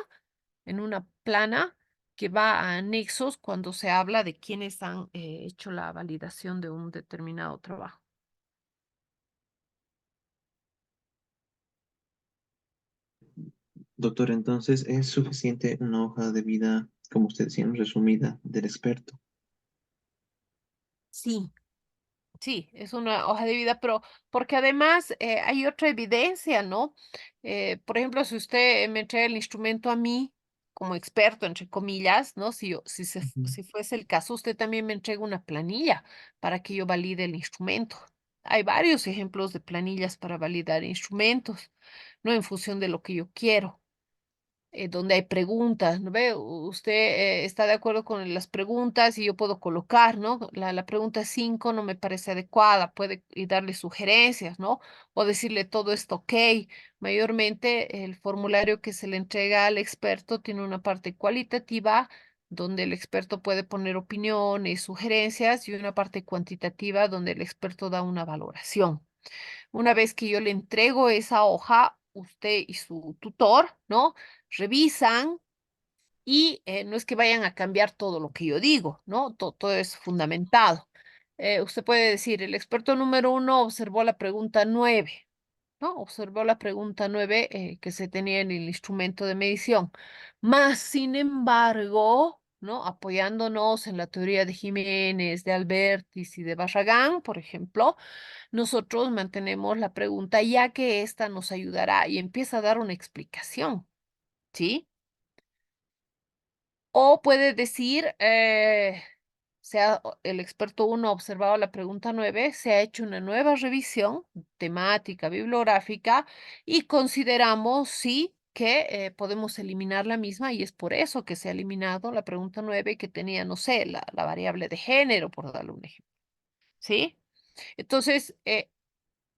en una plana que va a anexos cuando se habla de quienes han hecho la validación de un determinado trabajo. Doctor, entonces es suficiente una hoja de vida, como usted decía, resumida del experto. Sí, sí, es una hoja de vida, pero porque además hay otra evidencia, ¿no? Por ejemplo, si usted me entrega el instrumento a mí como experto, entre comillas, ¿no? Ujú. Si fuese el caso, usted también me entrega una planilla para que yo valide el instrumento. Hay varios ejemplos de planillas para validar instrumentos, ¿no? En función de lo que yo quiero. Donde hay preguntas, ¿no ve? Usted está de acuerdo con las preguntas y yo puedo colocar, ¿no? La pregunta 5 no me parece adecuada, puede y darle sugerencias, ¿no? O decirle todo esto ok. Mayormente el formulario que se le entrega al experto tiene una parte cualitativa donde el experto puede poner opiniones, sugerencias y una parte cuantitativa donde el experto da una valoración. Una vez que yo le entrego esa hoja, usted y su tutor, ¿no? Revisan y no es que vayan a cambiar todo lo que yo digo, ¿no? Todo es fundamentado. Usted puede decir, el experto número 1 observó la pregunta 9, ¿no? Observó la pregunta 9 que se tenía en el instrumento de medición. Más, sin embargo, ¿no? Apoyándonos en la teoría de Jiménez, de Albertis y de Barragán, por ejemplo, nosotros mantenemos la pregunta ya que esta nos ayudará y empieza a dar una explicación, ¿sí? O puede decir, el experto uno ha observado la pregunta 9, se ha hecho una nueva revisión temática, bibliográfica y consideramos, sí, que podemos eliminar la misma y es por eso que se ha eliminado la pregunta 9 que tenía, no sé, la variable de género, por darle un ejemplo, ¿sí? Entonces,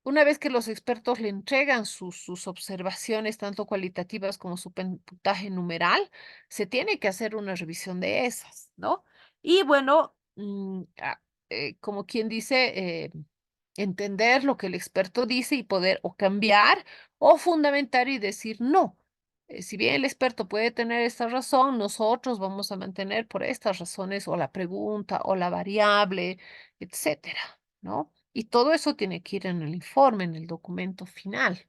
una vez que los expertos le entregan sus observaciones, tanto cualitativas como su puntaje numeral, se tiene que hacer una revisión de esas, ¿no? Y bueno, como quien dice, entender lo que el experto dice y poder o cambiar o fundamentar y decir no. Si bien el experto puede tener esta razón, nosotros vamos a mantener por estas razones o la pregunta o la variable, etcétera, ¿no? Y todo eso tiene que ir en el informe, en el documento final.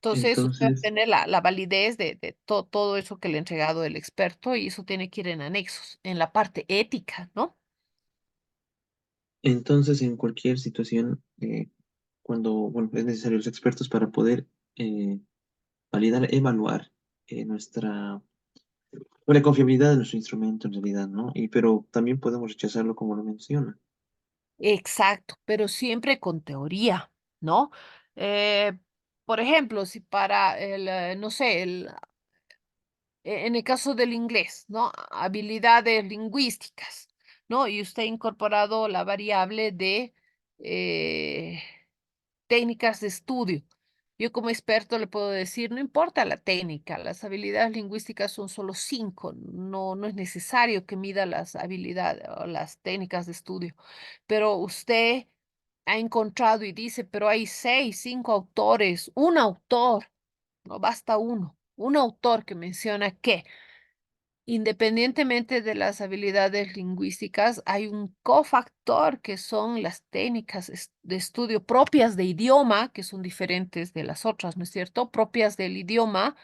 Entonces, usted va a Entonces, tener la validez de todo eso que le ha entregado el experto y eso tiene que ir en anexos, en la parte ética, ¿no? entonces en cualquier situación, cuando, bueno, es necesario los expertos para poder eh, validar, evaluar nuestra, la confiabilidad de nuestro instrumento en realidad, ¿no? Pero también podemos rechazarlo como lo menciona. Exacto, pero siempre con teoría, ¿no? Eh, por ejemplo, si para no sé, en el caso del inglés, ¿no? Habilidades lingüísticas, ¿no? Y usted ha incorporado la variable de eh, técnicas de estudio. Yo como experto le puedo decir, no importa la técnica, las habilidades lingüísticas son solo 5, no es necesario que mida las habilidades o las técnicas de estudio, pero usted ha encontrado y dice, pero hay 6, 5 autores, un autor, no basta uno, un autor que menciona que independientemente de las habilidades lingüísticas, hay un cofactor que son las técnicas de estudio propias de idioma, que son diferentes de las otras, ¿no es cierto? Propias del idioma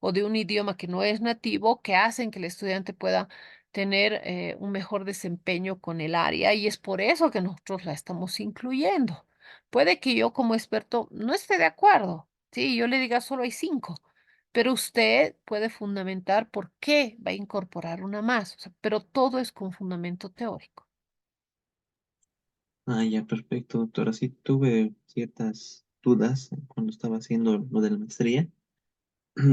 o de un idioma que no es nativo, que hacen que el estudiante pueda tener un mejor desempeño con el área y es por eso que nosotros la estamos incluyendo. Puede que yo como experto no esté de acuerdo, sí, yo le diga solo hay 5, pero usted puede fundamentar por qué va a incorporar una más, o sea, pero todo es con fundamento teórico. Ah, ya, perfecto, doctora. Sí, tuve ciertas dudas cuando estaba haciendo lo de la maestría.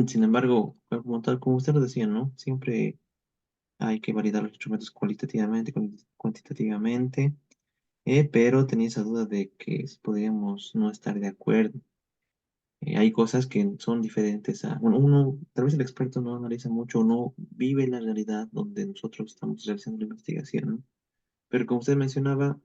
Sin embargo, como tal, como usted lo decía, ¿no? Siempre hay que validar los instrumentos cualitativamente, cuantitativamente, pero tenía esa duda de que podríamos no estar de acuerdo. Hay cosas que son diferentes a, bueno, uno, tal vez el experto no analiza mucho, no vive la realidad donde nosotros estamos realizando la investigación, ¿no? Pero como usted mencionaba,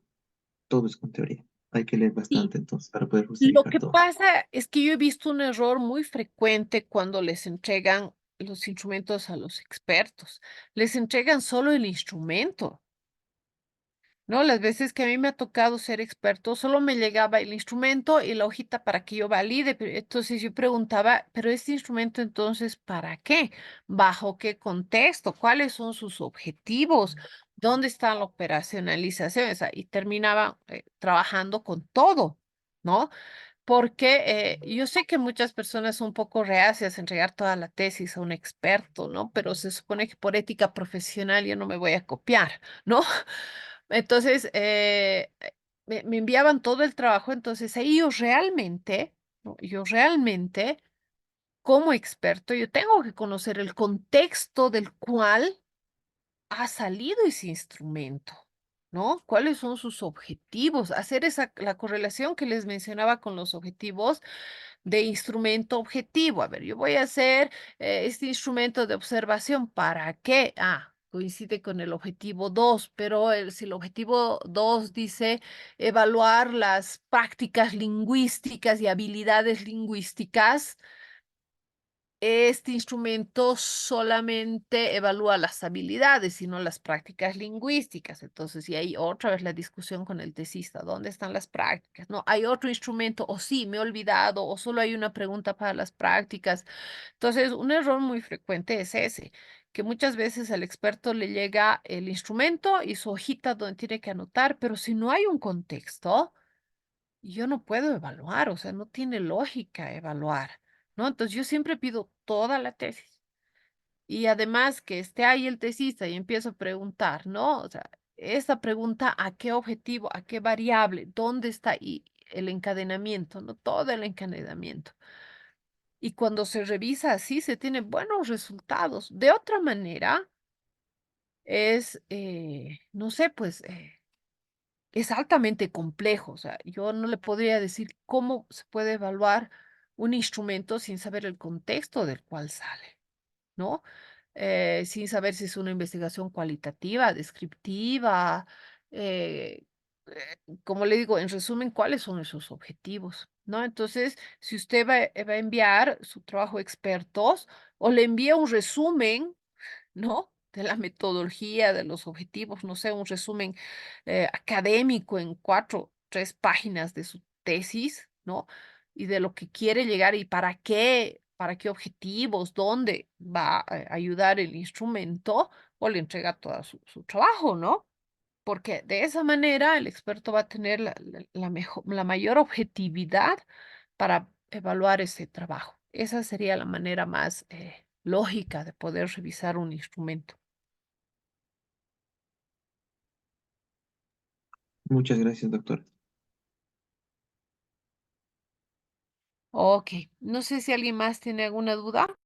todo es con teoría. Hay que leer Sí, bastante entonces para poder lo justificar que todo. pasa es que yo he visto un error muy frecuente cuando les entregan los instrumentos a los expertos. Les entregan solo el instrumento. No, las veces que a mí me ha tocado ser experto, solo me llegaba el instrumento y la hojita para que yo valide. Entonces yo preguntaba, pero este instrumento entonces, ¿para qué? ¿Bajo qué contexto? ¿Cuáles son sus objetivos? ¿Dónde está la operacionalización? O sea, y terminaba trabajando con todo, ¿no? Porque yo sé que muchas personas son un poco reacias a entregar toda la tesis a un experto, ¿no? Pero se supone que por ética profesional yo no me voy a copiar, ¿no? Entonces, me enviaban todo el trabajo, entonces ahí yo realmente, ¿no? Yo realmente, como experto, yo tengo que conocer el contexto del cual ha salido ese instrumento, ¿no? ¿Cuáles son sus objetivos? Hacer la correlación que les mencionaba con los objetivos de instrumento objetivo. A ver, yo voy a hacer este instrumento de observación. ¿Para qué? Ah, coincide con el objetivo 2, pero si el objetivo 2 dice evaluar las prácticas lingüísticas y habilidades lingüísticas, este instrumento solamente evalúa las habilidades y no las prácticas lingüísticas. Entonces, y hay otra vez la discusión con el tesista, ¿dónde están las prácticas? No, hay otro instrumento, o sí, me he olvidado, o solo hay una pregunta para las prácticas. Entonces, un error muy frecuente es ese, que muchas veces al experto le llega el instrumento y su hojita donde tiene que anotar, pero si no hay un contexto, yo no puedo evaluar, o sea, no tiene lógica evaluar, ¿no? Entonces yo siempre pido toda la tesis y además que esté ahí el tesista y empiezo a preguntar, ¿no? O sea, esta pregunta, ¿a qué objetivo, a qué variable, dónde está ahí el encadenamiento, ¿no? Todo el encadenamiento. Y cuando se revisa así, se tienen buenos resultados. De otra manera, es, no sé, pues es altamente complejo. O sea, yo no le podría decir cómo se puede evaluar un instrumento sin saber el contexto del cual sale, ¿no? Sin saber si es una investigación cualitativa, descriptiva, eh, como le digo, en resumen, cuáles son esos objetivos, ¿no? Entonces, si usted va a enviar su trabajo a expertos o le envía un resumen, ¿no? De la metodología, de los objetivos, no sé, un resumen académico en 4, 3 páginas de su tesis, ¿no? y de lo que quiere llegar y para qué objetivos, dónde va a ayudar el instrumento, o le entrega todo su trabajo, ¿no? Porque de esa manera el experto va a tener la mayor objetividad para evaluar ese trabajo. Esa sería la manera más lógica de poder revisar un instrumento. Muchas gracias, doctor. Ok, no sé si alguien más tiene alguna duda.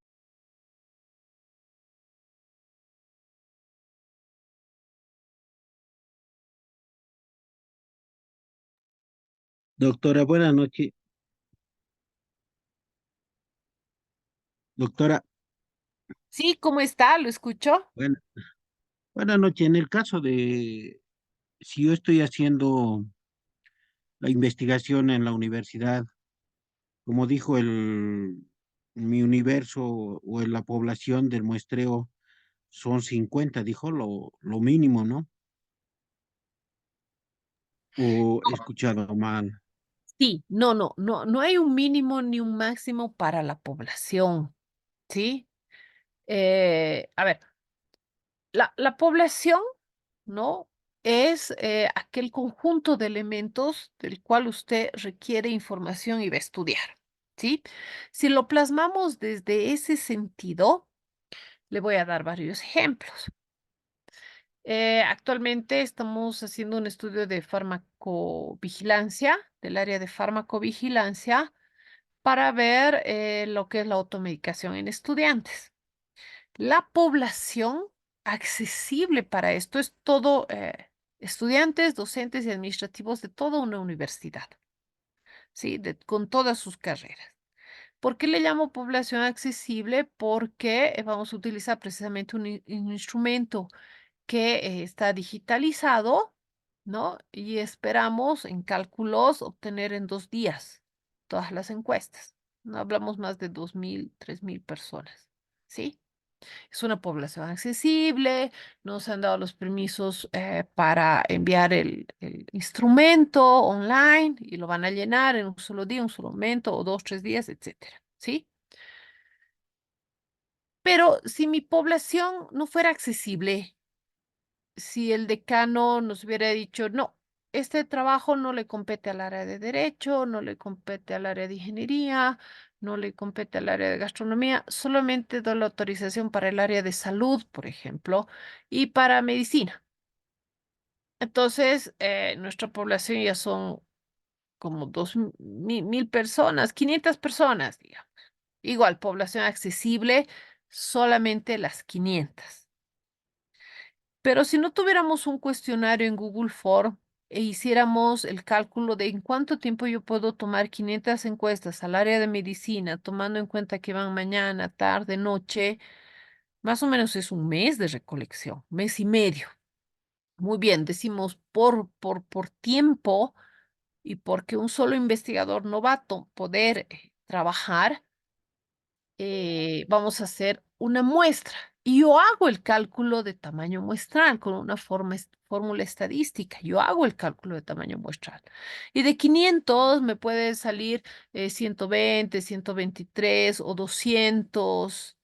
Doctora, buenas noches. Doctora, Sí, ¿cómo está? ¿Lo escucho? buena- buenas noches. En el caso de si yo estoy haciendo la investigación en la universidad, como dijo mi universo o en la población del muestreo son 50, dijo lo mínimo, ¿no? O he escuchado mal. Sí, no hay un mínimo ni un máximo para la población, ¿sí? A ver, la población, ¿no? Es aquel conjunto de elementos del cual usted requiere información y va a estudiar, ¿sí? Si lo plasmamos desde ese sentido, le voy a dar varios ejemplos. Actualmente estamos haciendo un estudio de farmacovigilancia, del área de farmacovigilancia, para ver lo que es la automedicación en estudiantes. La población accesible para esto es todo estudiantes, docentes y administrativos de toda una universidad, ¿sí? Con todas sus carreras. ¿Por qué le llamo población accesible? Porque vamos a utilizar precisamente un instrumento que está digitalizado, ¿no? Y esperamos en cálculos obtener en 2 días todas las encuestas. No hablamos más de 2.000, 3.000 personas, ¿sí? Es una población accesible, nos han dado los permisos para enviar el instrumento online y lo van a llenar en un solo día, un solo momento, o 2, 3 días, etcétera, ¿sí? Pero si mi población no fuera accesible, si el decano nos hubiera dicho, no, este trabajo no le compete al área de derecho, no le compete al área de ingeniería, no le compete al área de gastronomía, solamente doy la autorización para el área de salud, por ejemplo, y para medicina. Entonces, nuestra población ya son como 2.000 personas, 500 personas, digamos. Igual, población accesible, solamente las 500. Pero si no tuviéramos un cuestionario en Google Form e hiciéramos el cálculo de en cuánto tiempo yo puedo tomar 500 encuestas al área de medicina, tomando en cuenta que van mañana, tarde, noche, más o menos es un mes de recolección, mes y medio. Muy bien, decimos por tiempo y porque un solo investigador no va a poder trabajar, vamos a hacer una muestra. Y yo hago el cálculo de tamaño muestral con una fórmula estadística. Yo hago el cálculo de tamaño muestral. Y de 500 me puede salir 120, 123 o 200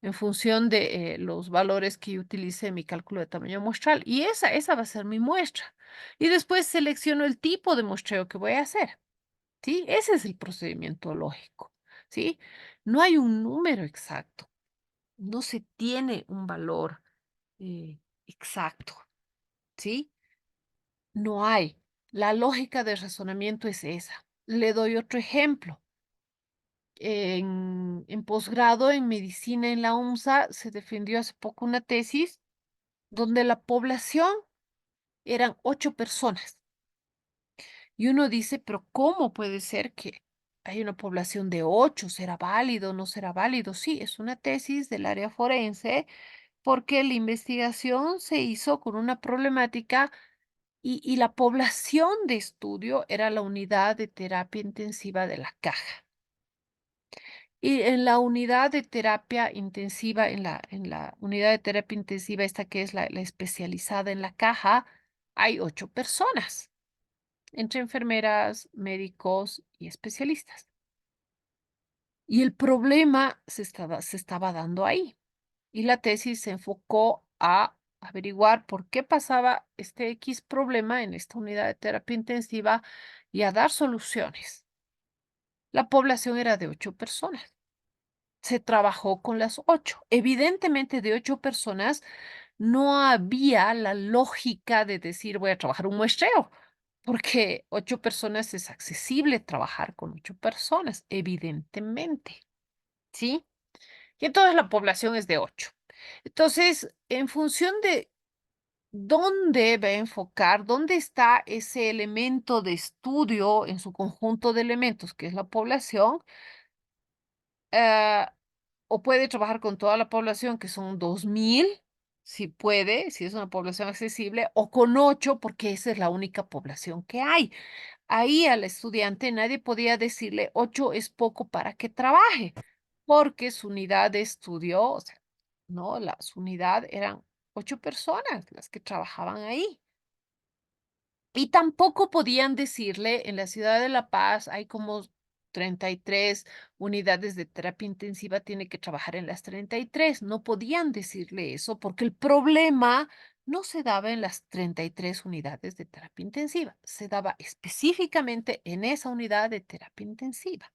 en función de los valores que yo utilice en mi cálculo de tamaño muestral. Y esa va a ser mi muestra. Y después selecciono el tipo de muestreo que voy a hacer. ¿Sí? Ese es el procedimiento lógico, ¿sí? No hay un número exacto, no se tiene un valor exacto, ¿sí? No hay. La lógica de razonamiento es esa. Le doy otro ejemplo. En posgrado en medicina en la UMSA se defendió hace poco una tesis donde la población eran 8 personas. Y uno dice, pero ¿cómo puede ser que hay una población de 8? ¿Será válido? ¿No será válido? Sí, es una tesis del área forense porque la investigación se hizo con una problemática y la población de estudio era la unidad de terapia intensiva de la caja. Y en la unidad de terapia intensiva, en la unidad de terapia intensiva, esta que es la especializada en la caja, hay 8 personas entre enfermeras, médicos y especialistas. Y el problema se estaba dando ahí. Y la tesis se enfocó a averiguar por qué pasaba este X problema en esta unidad de terapia intensiva y a dar soluciones. La población era de 8 personas. Se trabajó con las 8. Evidentemente, de 8 personas no había la lógica de decir voy a trabajar un muestreo, porque 8 personas es accesible trabajar con 8 personas, evidentemente, ¿sí? Y entonces la población es de 8. Entonces, en función de dónde va a enfocar, dónde está ese elemento de estudio en su conjunto de elementos, que es la población, ah, o puede trabajar con toda la población, que son 2000, si puede, si es una población accesible, o con 8, porque esa es la única población que hay. Ahí al estudiante nadie podía decirle 8 es poco para que trabaje, porque su unidad de estudio, o sea, no, su unidad eran 8 personas las que trabajaban ahí. Y tampoco podían decirle, en la ciudad de La Paz hay como 33 unidades de terapia intensiva, tiene que trabajar en las 33. No podían decirle eso porque el problema no se daba en las 33 unidades de terapia intensiva, se daba específicamente en esa unidad de terapia intensiva,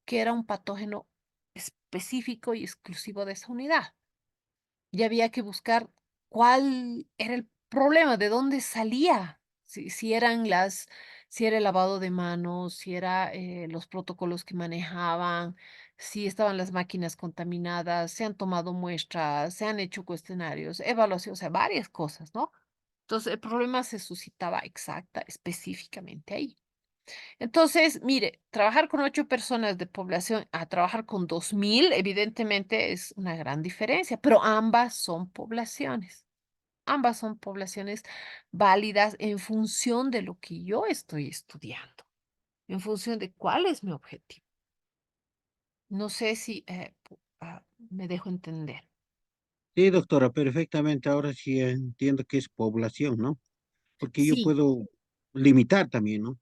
que era un patógeno específico y exclusivo de esa unidad. Y había que buscar cuál era el problema, de dónde salía, si era el lavado de manos, si era los protocolos que manejaban, si estaban las máquinas contaminadas, se han tomado muestras, se han hecho cuestionarios, evaluación, o sea, varias cosas, ¿no? Entonces, el problema se suscitaba específicamente ahí. Entonces, mire, trabajar con 8 personas de población a trabajar con 2000, evidentemente es una gran diferencia, pero ambas son poblaciones válidas en función de lo que yo estoy estudiando, en función de cuál es mi objetivo. No sé si me dejo entender. Sí, doctora, perfectamente. Ahora sí entiendo que es población, ¿no? Porque yo Sí, puedo limitar también, ¿no?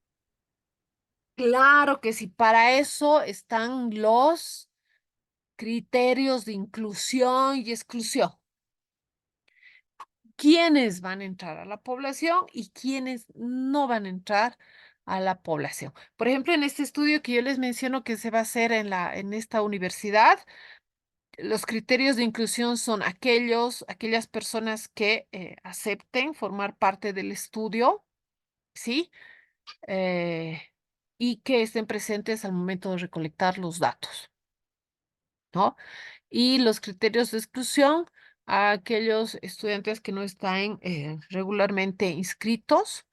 claro que sí, para eso están los criterios de inclusión y exclusión. Quiénes van a entrar a la población y quiénes no van a entrar a la población. Por ejemplo, en este estudio que yo les menciono que se va a hacer en esta universidad, los criterios de inclusión son aquellas personas que acepten formar parte del estudio, ¿sí? Eh, y que estén presentes al momento de recolectar los datos, ¿no? Y los criterios de exclusión a aquellos estudiantes que no están regularmente inscritos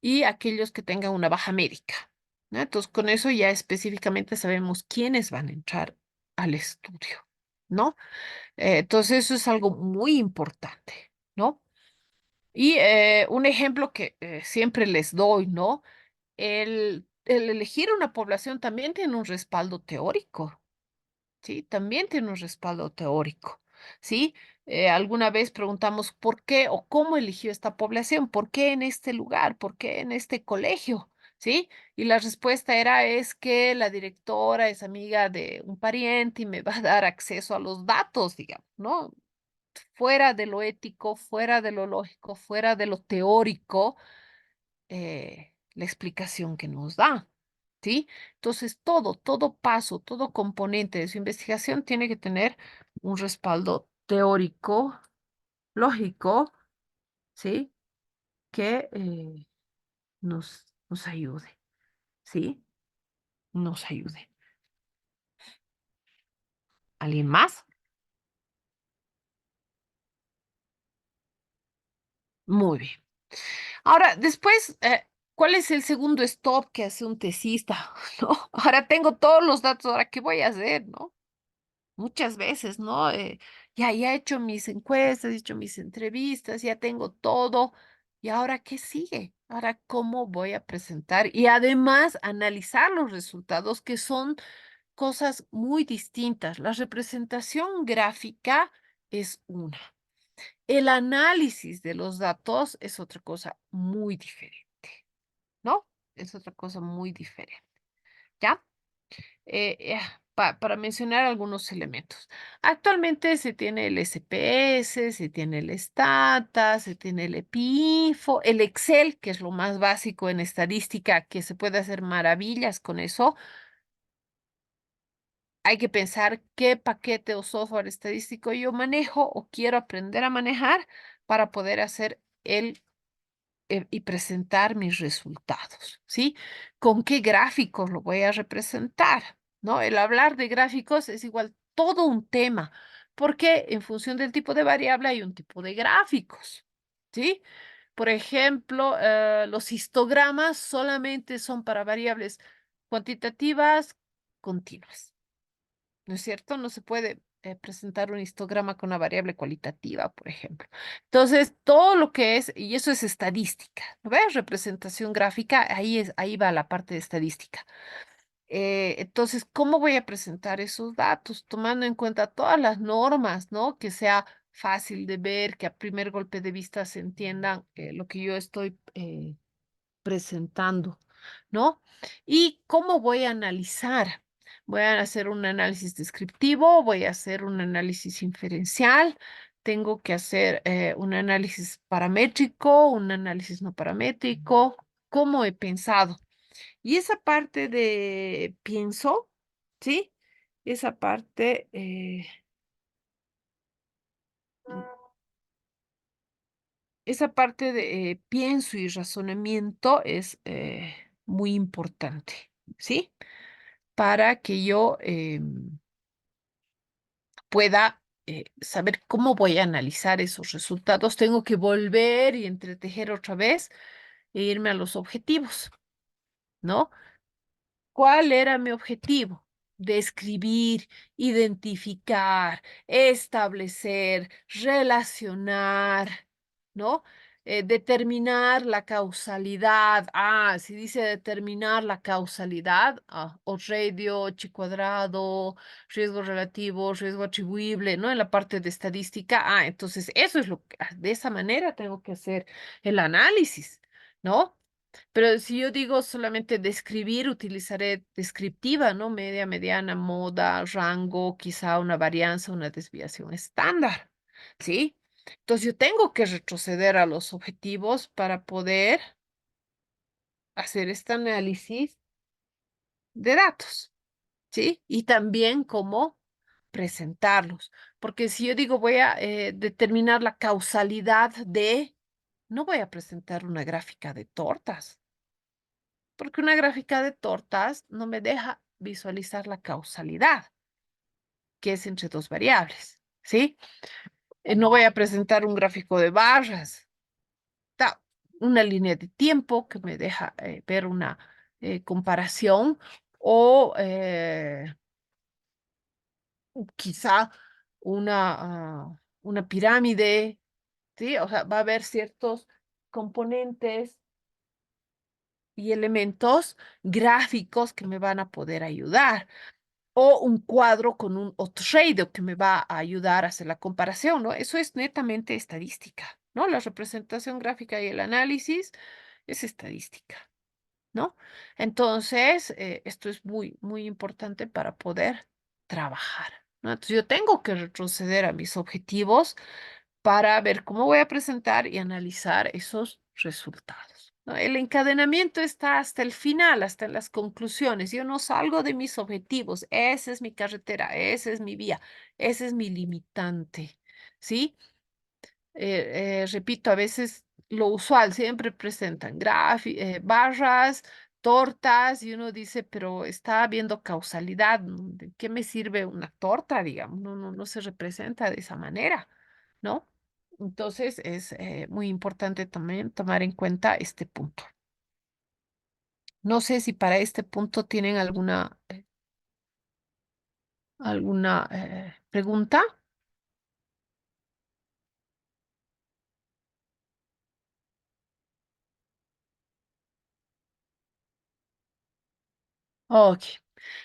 y aquellos que tengan una baja médica, ¿no? Entonces, con eso ya específicamente sabemos quiénes van a entrar al estudio, ¿no? Entonces, eso es algo muy importante, ¿no? Y un ejemplo que siempre les doy, ¿no? El elegir una población también tiene un respaldo teórico. Sí, también tiene un respaldo teórico, ¿sí? Alguna vez preguntamos por qué o cómo eligió esta población, por qué en este lugar, por qué en este colegio, ¿sí? Y la respuesta es que la directora es amiga de un pariente y me va a dar acceso a los datos, digamos, ¿no? Fuera de lo ético, fuera de lo lógico, fuera de lo teórico, la explicación que nos da. ¿Sí? Entonces, todo paso, todo componente de su investigación tiene que tener un respaldo teórico, lógico, ¿sí? Que nos ayude, ¿sí? Nos ayude. ¿Alguien más? Muy bien. Ahora, después, ¿cuál es el segundo stop que hace un tesista? ¿No? Ahora tengo todos los datos, ¿ahora qué voy a hacer? ¿No? Muchas veces, ¿no? Ya he hecho mis encuestas, he hecho mis entrevistas, ya tengo todo. ¿Y ahora qué sigue? Ahora, ¿cómo voy a presentar? Y además, analizar los resultados, que son cosas muy distintas. La representación gráfica es una. El análisis de los datos es otra cosa muy diferente, ¿no? Es otra cosa muy diferente, ¿ya? para mencionar algunos elementos. Actualmente se tiene el SPS, se tiene el Stata, se tiene el EPINFO, el Excel, que es lo más básico en estadística, que se puede hacer maravillas con eso. Hay que pensar qué paquete o software estadístico yo manejo o quiero aprender a manejar para poder hacer y presentar mis resultados, ¿sí? ¿Con qué gráficos lo voy a representar? ¿No? El hablar de gráficos es igual todo un tema, porque en función del tipo de variable hay un tipo de gráficos, ¿sí? Por ejemplo, los histogramas solamente son para variables cuantitativas continuas. ¿No es cierto? No se puede presentar un histograma con una variable cualitativa, por ejemplo. Entonces, todo lo que es, y eso es estadística, ¿no ves? Representación gráfica, ahí va la parte de estadística. Entonces, ¿cómo voy a presentar esos datos? Tomando en cuenta todas las normas, ¿no? Que sea fácil de ver, que a primer golpe de vista se entiendan lo que yo estoy presentando, ¿no? ¿Y cómo voy a analizar? Voy a hacer un análisis descriptivo, voy a hacer un análisis inferencial, tengo que hacer un análisis paramétrico, un análisis no paramétrico, ¿cómo he pensado? Y esa parte de pienso, ¿sí? Esa parte esa parte de pienso y razonamiento es muy importante, ¿sí? Para que yo pueda saber cómo voy a analizar esos resultados, tengo que volver y entretejer otra vez e irme a los objetivos, ¿no? ¿Cuál era mi objetivo? Describir, identificar, establecer, relacionar, ¿no? Determinar la causalidad. Ah, si dice determinar la causalidad, o radio, chi cuadrado, riesgo relativo, riesgo atribuible, ¿no? En la parte de estadística. Ah, entonces eso es de esa manera tengo que hacer el análisis, ¿no? Pero si yo digo solamente describir, utilizaré descriptiva, ¿no? Media, mediana, moda, rango, quizá una varianza, una desviación estándar, ¿sí? Entonces yo tengo que retroceder a los objetivos para poder hacer este análisis de datos, ¿sí? Y también cómo presentarlos. Porque si yo digo voy a determinar la causalidad de, no voy a presentar una gráfica de tortas. Porque una gráfica de tortas no me deja visualizar la causalidad, que es entre dos variables, ¿sí? No voy a presentar un gráfico de barras, ta- una línea de tiempo que me deja ver una comparación o quizá una pirámide, ¿sí? O sea, va a haber ciertos componentes y elementos gráficos que me van a poder ayudar. O un cuadro con un otro que me va a ayudar a hacer la comparación, ¿no? Eso es netamente estadística, ¿no? La representación gráfica y el análisis es estadística, ¿no? Entonces, esto es muy, muy importante para poder trabajar, ¿no? Entonces, yo tengo que retroceder a mis objetivos para ver cómo voy a presentar y analizar esos resultados, ¿no? El encadenamiento está hasta el final, hasta en las conclusiones. Yo no salgo de mis objetivos. Esa es mi carretera, esa es mi vía, ese es mi limitante, ¿sí? Repito, a veces lo usual, siempre presentan barras, tortas, y uno dice, pero está habiendo causalidad, ¿no? ¿De qué me sirve una torta, digamos? No se representa de esa manera, ¿no? Entonces es muy importante también tomar en cuenta este punto. No sé si para este punto tienen alguna pregunta. Ok.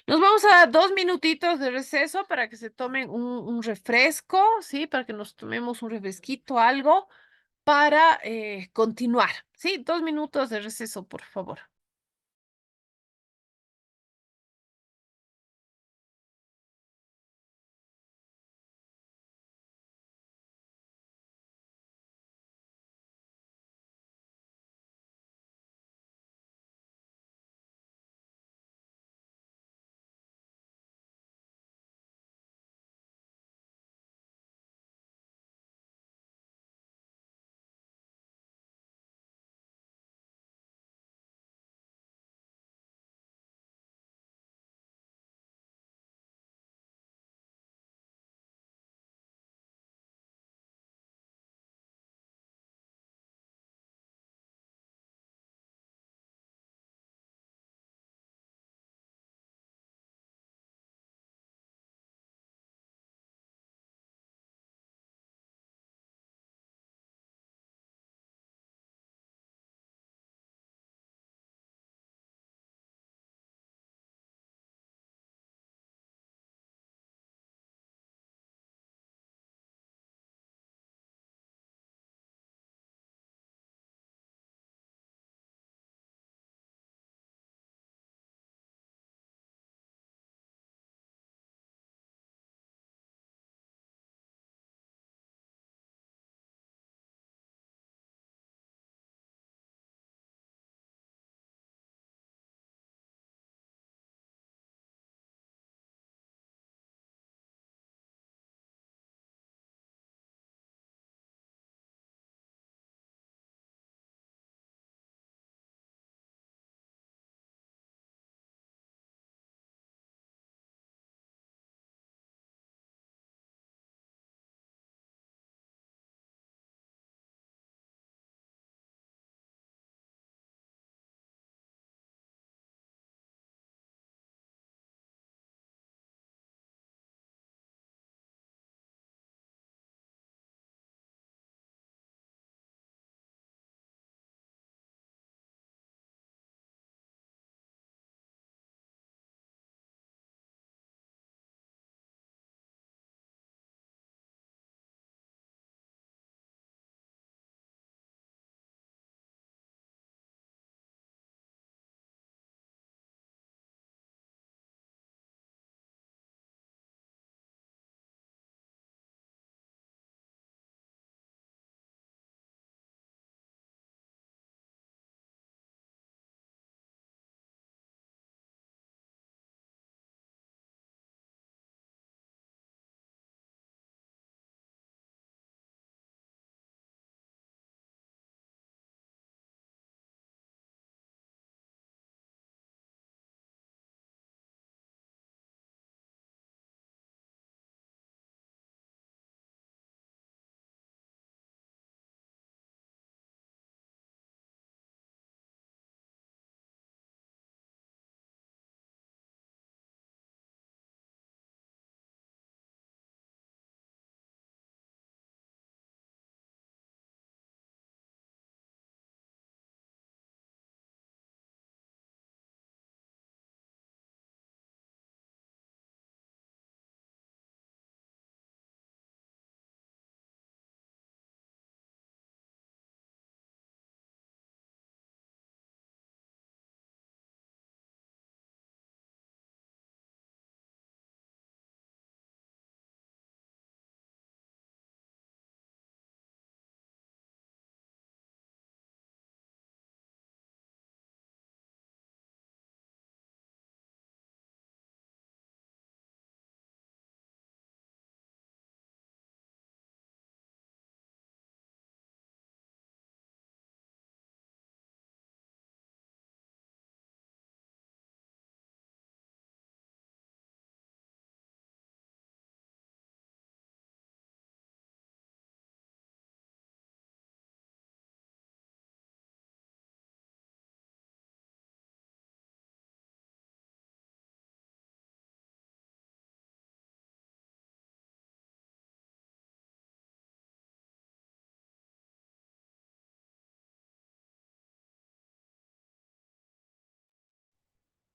Nos vamos a dar 2 minutitos de receso para que se tomen un refresco, ¿sí? Para que nos tomemos un refresquito, algo, para continuar, ¿sí? 2 minutos de receso, por favor.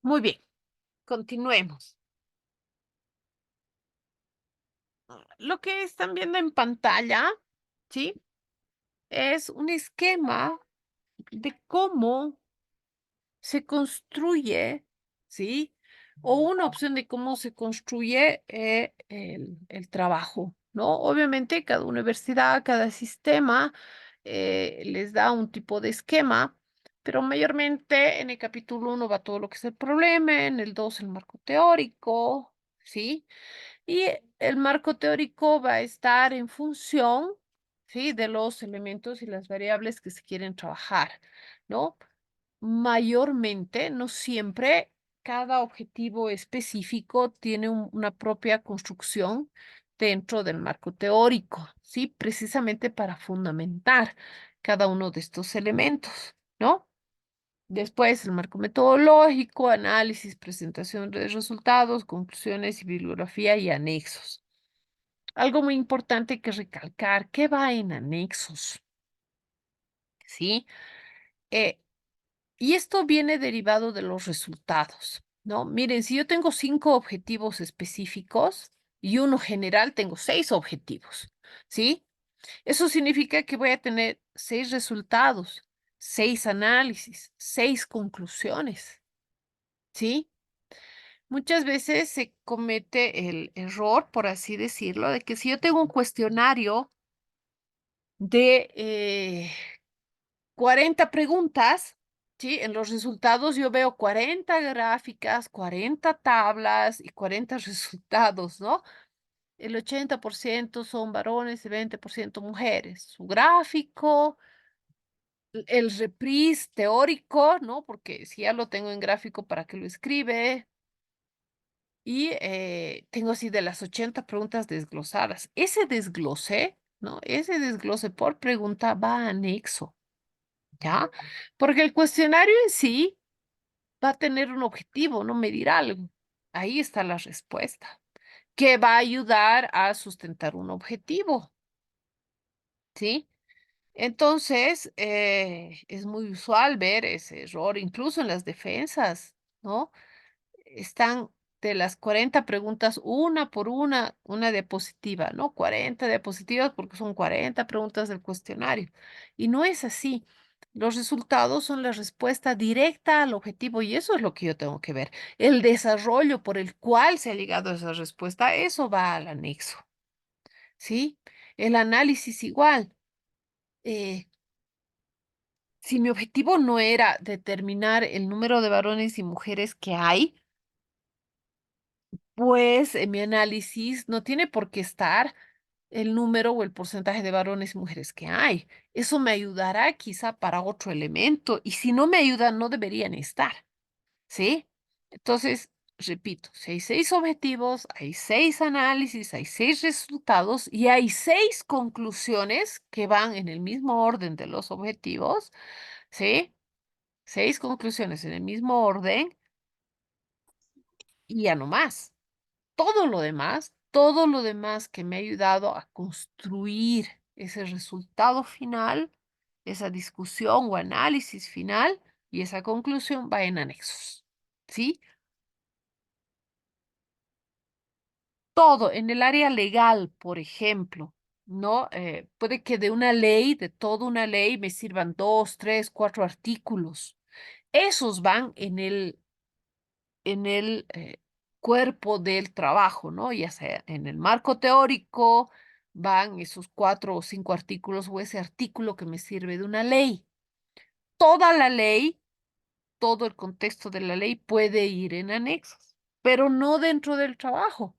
Muy bien, continuemos. Lo que están viendo en pantalla, ¿sí? Es un esquema de cómo se construye, ¿sí? O una opción de cómo se construye el trabajo, ¿no? Obviamente cada universidad, cada sistema les da un tipo de esquema, pero mayormente en el capítulo 1 va todo lo que es el problema, en el 2 el marco teórico, ¿sí? Y el marco teórico va a estar en función, ¿sí? De los elementos y las variables que se quieren trabajar, ¿no? Mayormente, no siempre, cada objetivo específico tiene una propia construcción dentro del marco teórico, ¿sí? Precisamente para fundamentar cada uno de estos elementos, ¿no? Después, el marco metodológico, análisis, presentación de resultados, conclusiones y bibliografía y anexos. Algo muy importante que recalcar, ¿qué va en anexos? ¿Sí? Eh, Y esto viene derivado de los resultados, ¿no? Miren, si yo tengo 5 objetivos específicos y uno general, tengo 6 objetivos, ¿sí? Eso significa que voy a tener 6 resultados, 6 análisis, 6 conclusiones, ¿sí? Muchas veces se comete el error, por así decirlo, de que si yo tengo un cuestionario de 40 preguntas, ¿sí? En los resultados yo veo 40 gráficas, 40 tablas y 40 resultados, ¿no? El 80% son varones y 20% mujeres. Su gráfico, el reprise teórico, ¿no? Porque si ya lo tengo en gráfico, ¿para qué lo escribe? Y tengo así de las 80 preguntas desglosadas. Ese desglose, ¿no? Ese desglose por pregunta va a anexo, ¿ya? Porque el cuestionario en sí va a tener un objetivo, no medir algo. Ahí está la respuesta, que va a ayudar a sustentar un objetivo, ¿sí? Entonces, es muy usual ver ese error, incluso en las defensas, ¿no? Están de las 40 preguntas, una por una diapositiva, ¿no? 40 diapositivas porque son 40 preguntas del cuestionario. Y no es así. Los resultados son la respuesta directa al objetivo y eso es lo que yo tengo que ver. El desarrollo por el cual se ha llegado a esa respuesta, eso va al anexo, ¿sí? El análisis igual. eh, si mi objetivo no era determinar el número de varones y mujeres que hay, pues en mi análisis no tiene por qué estar el número o el porcentaje de varones y mujeres que hay. Eso me ayudará quizá para otro elemento y si no me ayuda, no deberían estar, ¿sí? Entonces, repito, si hay 6 objetivos, hay 6 análisis, hay 6 resultados y hay 6 conclusiones que van en el mismo orden de los objetivos, ¿sí? 6 conclusiones en el mismo orden y ya no más. Todo lo demás que me ha ayudado a construir ese resultado final, esa discusión o análisis final y esa conclusión va en anexos, ¿sí? Todo en el área legal, por ejemplo, ¿no? Puede que de una ley, de toda una ley, me sirvan 2, 3, 4 artículos. Esos van en el cuerpo del trabajo, ¿no? Ya sea en el marco teórico, van esos 4 o 5 artículos o ese artículo que me sirve de una ley. Toda la ley, todo el contexto de la ley puede ir en anexos, pero no dentro del trabajo.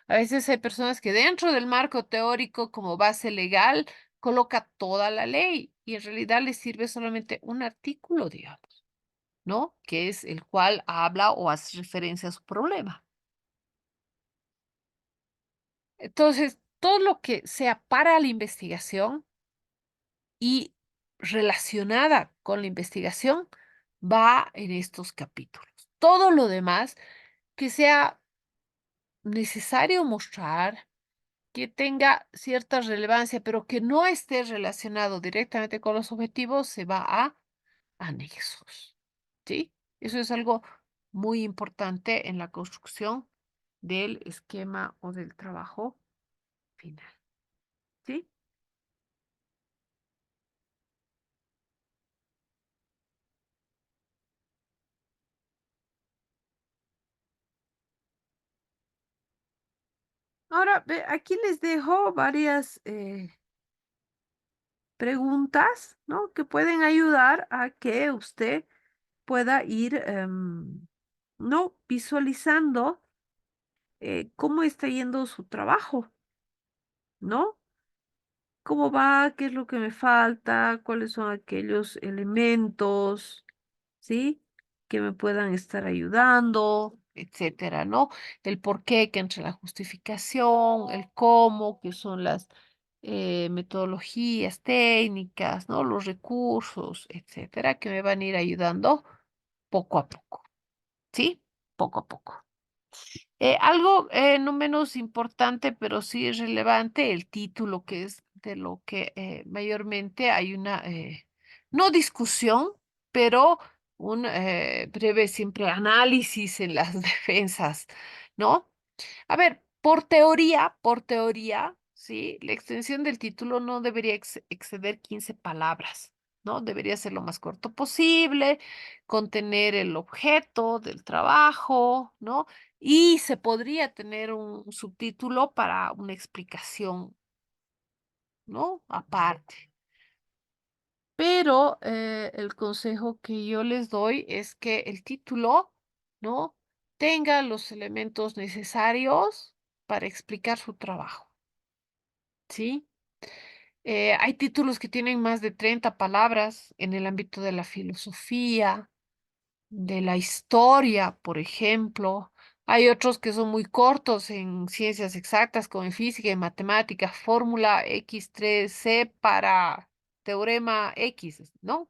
A veces hay personas que dentro del marco teórico como base legal coloca toda la ley y en realidad les sirve solamente un artículo, digamos, ¿no? Que es el cual habla o hace referencia a su problema. Entonces, todo lo que sea para la investigación y relacionada con la investigación va en estos capítulos. Todo lo demás que sea necesario mostrar, que tenga cierta relevancia, pero que no esté relacionado directamente con los objetivos, se va a anexos. ¿Sí? Eso es algo muy importante en la construcción del esquema o del trabajo final. ¿Sí? Ahora, aquí les dejo varias preguntas, ¿no? Que pueden ayudar a que usted pueda ir, ¿no? Visualizando cómo está yendo su trabajo, ¿no? ¿Cómo va? ¿Qué es lo que me falta? ¿Cuáles son aquellos elementos, sí? Que me puedan estar ayudando, etcétera, ¿no? El por qué, que entre la justificación, el cómo, que son las metodologías, técnicas, ¿no? Los recursos, etcétera, que me van a ir ayudando poco a poco, ¿sí? Poco a poco. Algo no menos importante, pero sí es relevante, el título, que es de lo que mayormente hay una, no discusión, pero un breve siempre análisis en las defensas, ¿no? A ver, por teoría, sí, la extensión del título no debería exceder 15 palabras, ¿no? Debería ser lo más corto posible, contener el objeto del trabajo, ¿no? Y se podría tener un subtítulo para una explicación, ¿no? Aparte. Pero el consejo que yo les doy es que el título, ¿no? Tenga los elementos necesarios para explicar su trabajo, ¿sí? Hay títulos que tienen más de 30 palabras en el ámbito de la filosofía, de la historia, por ejemplo. Hay otros que son muy cortos en ciencias exactas, como en física y matemáticas, fórmula X3C para teorema X, ¿no?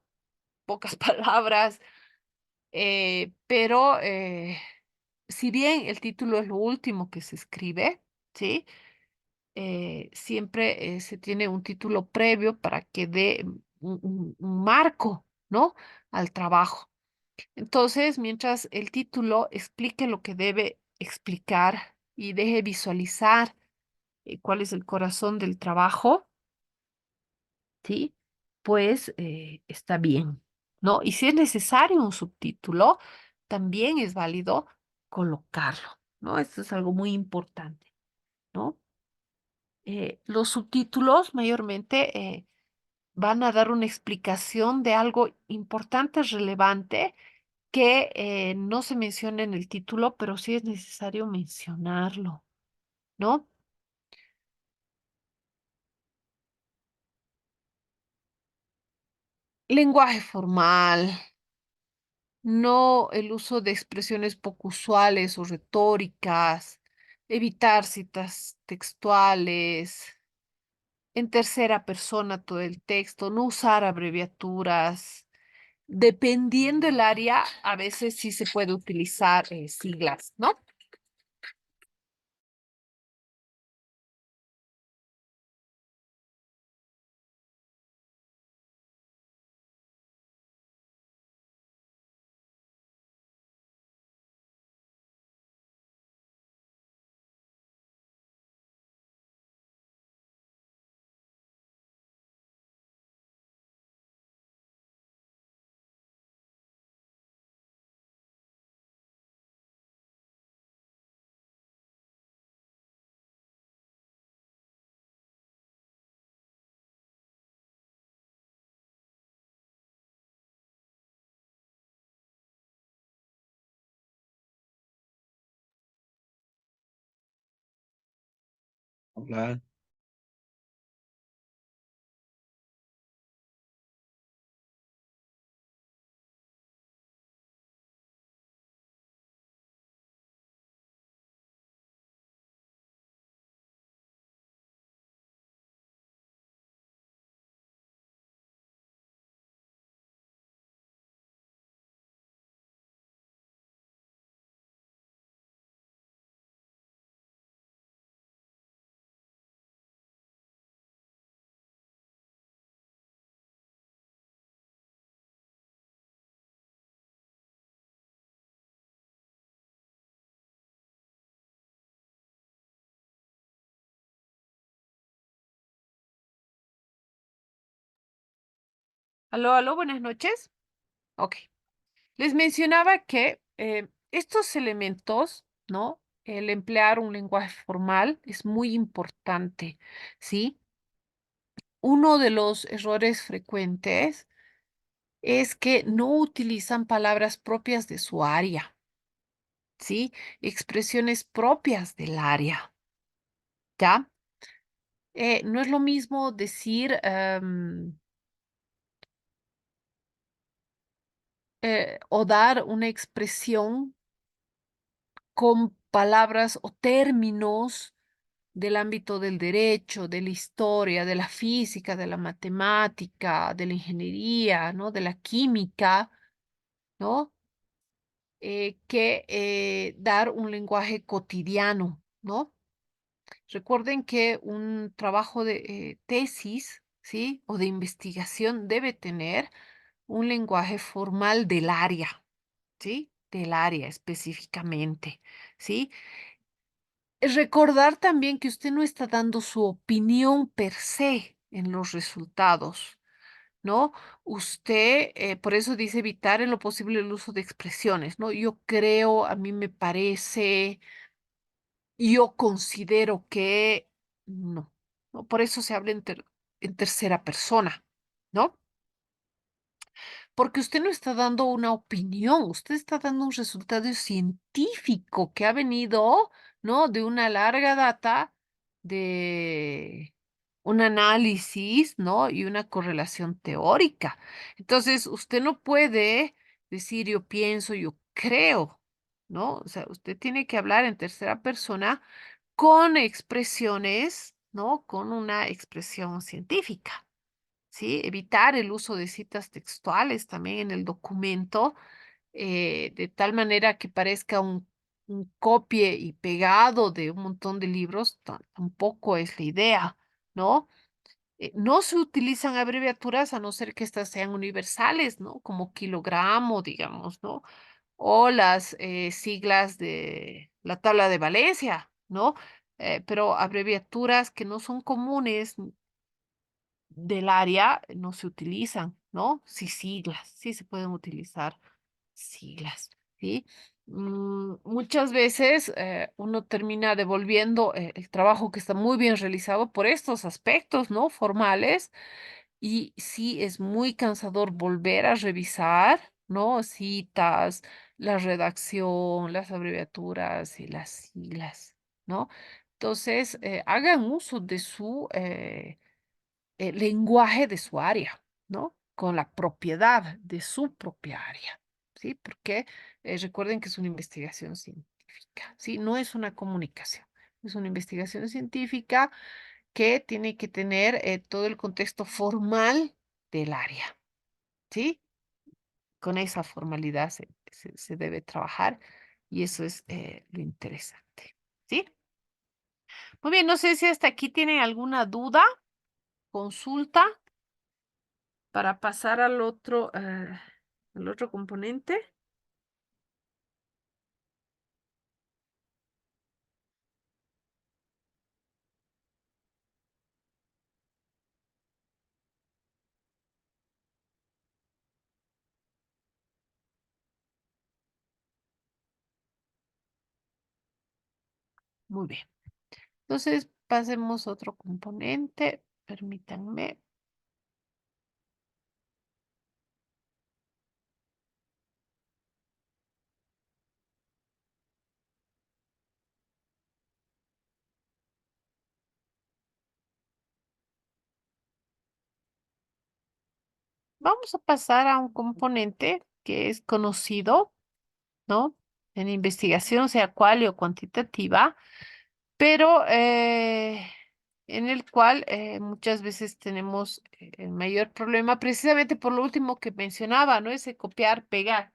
Pocas palabras, pero si bien el título es lo último que se escribe, ¿sí? Siempre se tiene un título previo para que dé un marco, ¿no? Al trabajo. Entonces, mientras el título explique lo que debe explicar y deje visualizar cuál es el corazón del trabajo, ¿sí? Pues está bien, ¿no? Y si es necesario un subtítulo, también es válido colocarlo, ¿no? Esto es algo muy importante, ¿no? Los subtítulos mayormente van a dar una explicación de algo importante, relevante, que no se menciona en el título, pero sí es necesario mencionarlo, ¿no? Lenguaje formal, no el uso de expresiones poco usuales o retóricas, evitar citas textuales, en tercera persona todo el texto, no usar abreviaturas. Dependiendo el área, a veces sí se puede utilizar siglas, ¿no? Hola. Aló, aló, buenas noches. Ok. Les mencionaba que estos elementos, ¿no? El emplear un lenguaje formal es muy importante, ¿sí? Uno de los errores frecuentes es que no utilizan palabras propias de su área, ¿sí? Expresiones propias del área, ¿ya? No es lo mismo decir o dar una expresión con palabras o términos del ámbito del derecho, de la historia, de la física, de la matemática, de la ingeniería, ¿no? De la química, ¿no? Que dar un lenguaje cotidiano, ¿no? Recuerden que un trabajo de tesis, ¿sí? O de investigación debe tener un lenguaje formal del área, ¿sí? Del área específicamente, ¿sí? Recordar también que usted no está dando su opinión per se en los resultados, ¿no? Usted, por eso dice evitar en lo posible el uso de expresiones, ¿no? Yo creo, a mí me parece, yo considero que no, ¿no? Por eso se habla en tercera persona, ¿no? Porque usted no está dando una opinión, usted está dando un resultado científico que ha venido, ¿no? De una larga data de un análisis, ¿no? Y una correlación teórica. Entonces, usted no puede decir yo pienso, yo creo, ¿no? O sea, usted tiene que hablar en tercera persona con expresiones, ¿no? Con una expresión científica. ¿Sí? Evitar el uso de citas textuales también en el documento, de tal manera que parezca un copie y pegado de un montón de libros, tampoco es la idea, ¿no? No se utilizan abreviaturas a no ser que estas sean universales, ¿no? Como kilogramo, digamos, ¿no? O las siglas de la tabla de Valencia, ¿no? Pero abreviaturas que no son comunes del área no se utilizan, ¿no? Sí, siglas, sí se pueden utilizar siglas, ¿sí? Muchas veces uno termina devolviendo el trabajo que está muy bien realizado por estos aspectos, ¿no? Formales, y sí es muy cansador volver a revisar, ¿no? Citas, la redacción, las abreviaturas y las siglas, ¿no? Entonces, hagan uso de su lenguaje de su área, ¿no? Con la propiedad de su propia área, ¿sí? Porque recuerden que es una investigación científica, ¿sí? No es una comunicación, es una investigación científica que tiene que tener todo el contexto formal del área, ¿sí? Con esa formalidad se debe trabajar y eso es lo interesante, ¿sí? Muy bien, no sé si hasta aquí tienen alguna duda, consulta, para pasar al otro componente. Muy bien. Entonces, pasemos a otro componente. Permítanme. Vamos a pasar a un componente que es conocido, ¿no? En investigación, sea cual o cuantitativa, pero en el cual muchas veces tenemos el mayor problema, precisamente por lo último que mencionaba, ¿no? Ese copiar, pegar,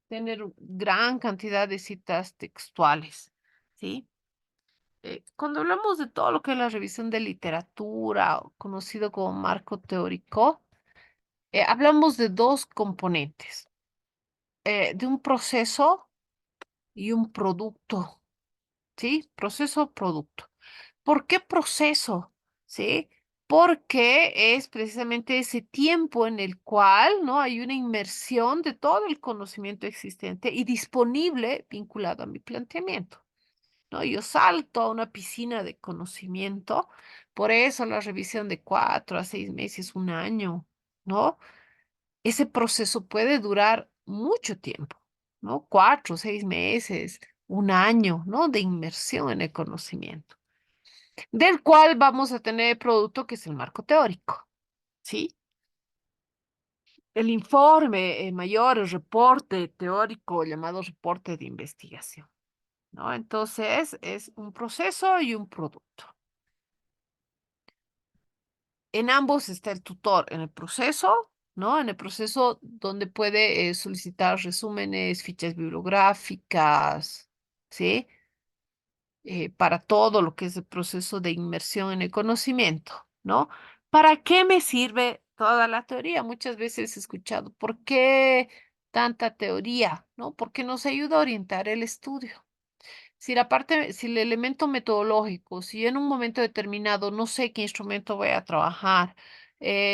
tener gran cantidad de citas textuales, ¿sí? Cuando hablamos de todo lo que es la revisión de literatura, o conocido como marco teórico, hablamos de dos componentes, de un proceso y un producto, ¿sí? Proceso, producto. ¿Por qué proceso? ¿Sí? porque es precisamente ese tiempo en el cual, ¿no? Hay una inmersión de todo el conocimiento existente y disponible vinculado a mi planteamiento, ¿no? Yo salto a una piscina de conocimiento, por eso la revisión de 4 a 6 meses, un año, ¿no? Ese proceso puede durar mucho tiempo, ¿no? 4 o 6 meses, un año, ¿no? De inmersión en el conocimiento, del cual vamos a tener el producto que es el marco teórico, ¿sí? El informe mayor, el reporte teórico llamado reporte de investigación, ¿no? Entonces, es un proceso y un producto. En ambos está el tutor, en el proceso, ¿no? En el proceso donde puede solicitar resúmenes, fichas bibliográficas, ¿sí? Para todo lo que es el proceso de inmersión en el conocimiento, ¿no? ¿Para qué me sirve toda la teoría? Muchas veces he escuchado, ¿por qué tanta teoría? ¿No? Porque nos ayuda a orientar el estudio. Si la parte, si el elemento metodológico, si yo en un momento determinado no sé qué instrumento voy a trabajar,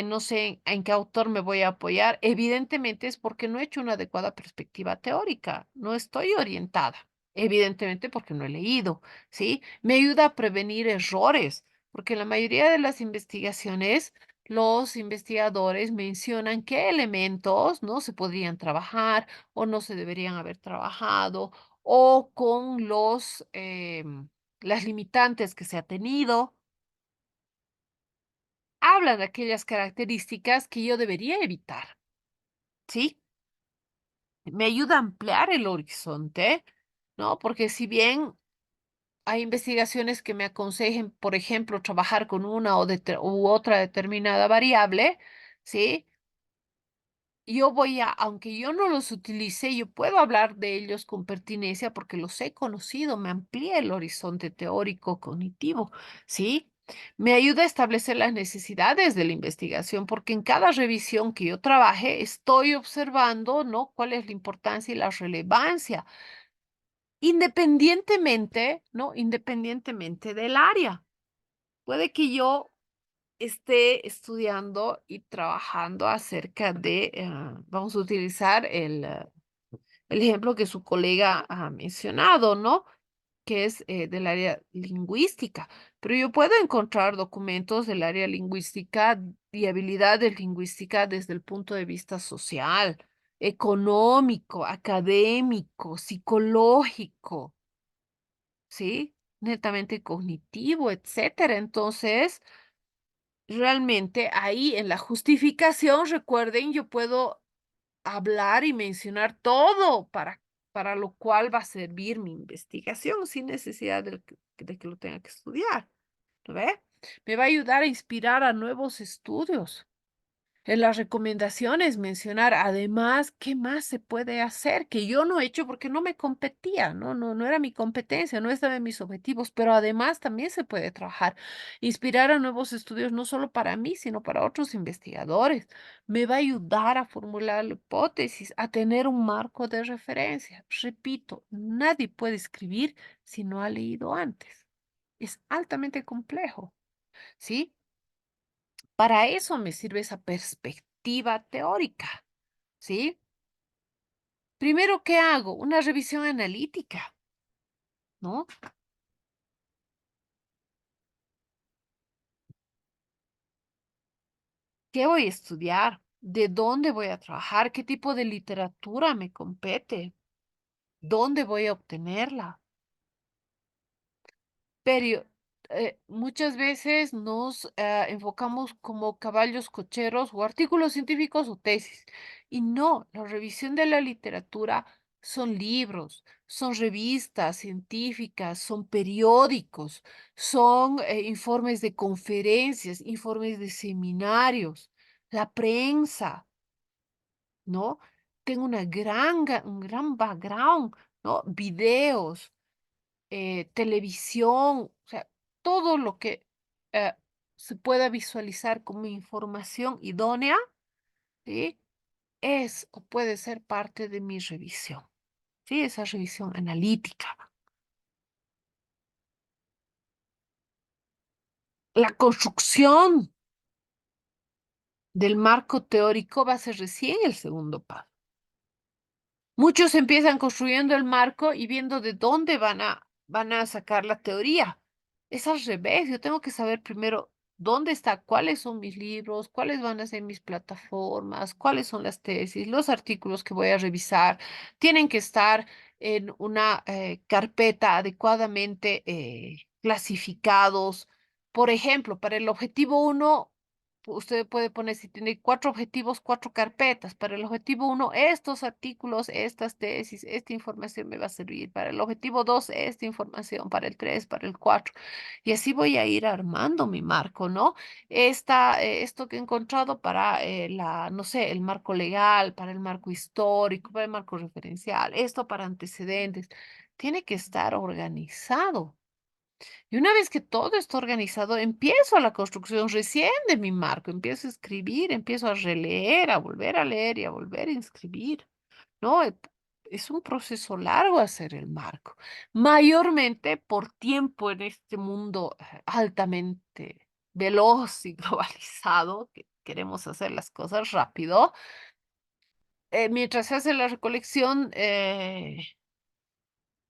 no sé en qué autor me voy a apoyar, evidentemente es porque no he hecho una adecuada perspectiva teórica, no estoy orientada, evidentemente porque no he leído, ¿sí? Me ayuda a prevenir errores, porque en la mayoría de las investigaciones, los investigadores mencionan qué elementos no se podrían trabajar o no se deberían haber trabajado o con las limitantes que se ha tenido, hablan de aquellas características que yo debería evitar, ¿sí? Me ayuda a ampliar el horizonte, ¿no? Porque si bien hay investigaciones que me aconsejen, por ejemplo, trabajar con una u otra determinada variable, ¿sí? Yo voy a, aunque yo no los utilice, yo puedo hablar de ellos con pertinencia porque los he conocido, me amplía el horizonte teórico cognitivo, ¿sí? Me ayuda a establecer las necesidades de la investigación porque en cada revisión que yo trabaje estoy observando, ¿no? Cuál es la importancia y la relevancia, independientemente, ¿no? Independientemente del área. Puede que yo esté estudiando y trabajando acerca de, vamos a utilizar el ejemplo que su colega ha mencionado, ¿no? Que es del área lingüística. Pero yo puedo encontrar documentos del área lingüística y habilidades lingüísticas desde el punto de vista social, económico, académico, psicológico, ¿sí? Netamente cognitivo, etcétera. Entonces, realmente ahí en la justificación, recuerden, yo puedo hablar y mencionar todo para lo cual va a servir mi investigación sin necesidad de que lo tenga que estudiar. ¿Lo ve? Me va a ayudar a inspirar a nuevos estudios. En las recomendaciones mencionar además qué más se puede hacer que yo no he hecho porque no me competía, no era mi competencia, no estaba en mis objetivos, pero además también se puede trabajar, inspirar a nuevos estudios no solo para mí, sino para otros investigadores. Me va a ayudar a formular la hipótesis, a tener un marco de referencia. Repito, nadie puede escribir si no ha leído antes. Es altamente complejo, ¿sí? Para eso me sirve esa perspectiva teórica, ¿sí? Primero, ¿qué hago? Una revisión analítica, ¿no? ¿Qué voy a estudiar? ¿De dónde voy a trabajar? ¿Qué tipo de literatura me compete? ¿Dónde voy a obtenerla? Pero muchas veces nos enfocamos como caballos cocheros o artículos científicos o tesis. Y no, la revisión de la literatura son libros, son revistas científicas, son periódicos, son informes de conferencias, informes de seminarios, la prensa, ¿no? Tengo un gran background, ¿no? Videos, televisión, o sea, todo lo que eh, se pueda visualizar como información idónea, ¿sí? Es o puede ser parte de mi revisión, ¿sí? Esa revisión analítica. La construcción. del marco teórico va a ser recién el segundo paso. Muchos empiezan construyendo el marco y viendo de dónde van a sacar la teoría. Es al revés, yo tengo que saber primero dónde está, cuáles son mis libros, cuáles van a ser mis plataformas, cuáles son las tesis, los artículos que voy a revisar. Tienen que estar en una carpeta adecuadamente clasificados. Por ejemplo, para el objetivo uno usted puede poner, si tiene 4 objetivos, 4 carpetas. Para el objetivo uno, estos artículos, estas tesis, esta información me va a servir. Para el objetivo 2, esta información. Para el 3, para el 4. Y así voy a ir armando mi marco, ¿no? Esto que he encontrado para no sé, el marco legal, para el marco histórico, para el marco referencial, esto para antecedentes. Tiene que estar organizado. Y una vez que todo está organizado, empiezo la construcción recién de mi marco, empiezo a escribir, empiezo a releer, a volver a leer y a volver a inscribir, ¿no? Es un proceso largo hacer el marco, mayormente por tiempo en este mundo altamente veloz y globalizado, que queremos hacer las cosas rápido. Mientras se hace la recolección,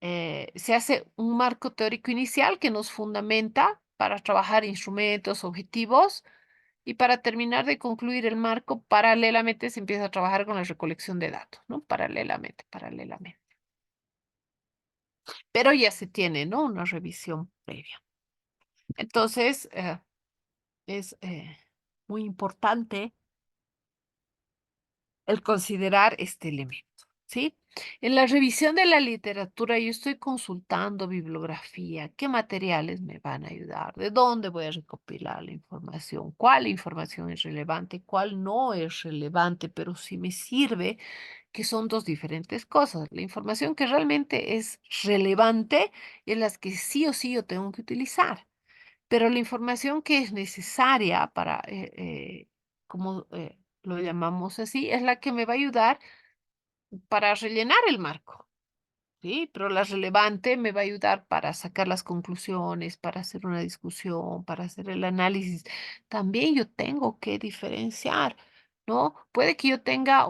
se hace un marco teórico inicial que nos fundamenta para trabajar instrumentos, objetivos, y para terminar de concluir el marco, paralelamente se empieza a trabajar con la recolección de datos, ¿no? Paralelamente. Pero ya se tiene, ¿no? Una revisión previa. Entonces, es muy importante el considerar este elemento, ¿sí? En la revisión de la literatura yo estoy consultando bibliografía, qué materiales me van a ayudar, de dónde voy a recopilar la información, cuál información es relevante, cuál no es relevante, pero sí me sirve, que son dos diferentes cosas. La información que realmente es relevante es las que sí o sí yo tengo que utilizar, pero la información que es necesaria para, como lo llamamos así, es la que me va a ayudar para rellenar el marco. Sí, pero la relevante me va a ayudar para sacar las conclusiones, para hacer una discusión, para hacer el análisis. También yo tengo que diferenciar, ¿no? Puede que yo tenga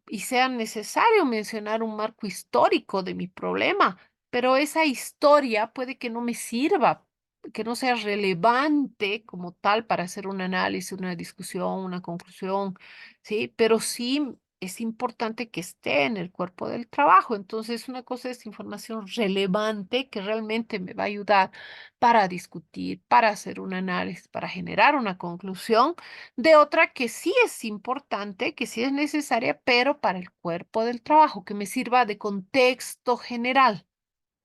y sea necesario mencionar un marco histórico de mi problema, pero esa historia puede que no me sirva, que no sea relevante como tal para hacer un análisis, una discusión, una conclusión, ¿sí? Pero sí es importante que esté en el cuerpo del trabajo. Entonces, una cosa es información relevante que realmente me va a ayudar para discutir, para hacer un análisis, para generar una conclusión, de otra que sí es importante, que sí es necesaria, pero para el cuerpo del trabajo, que me sirva de contexto general,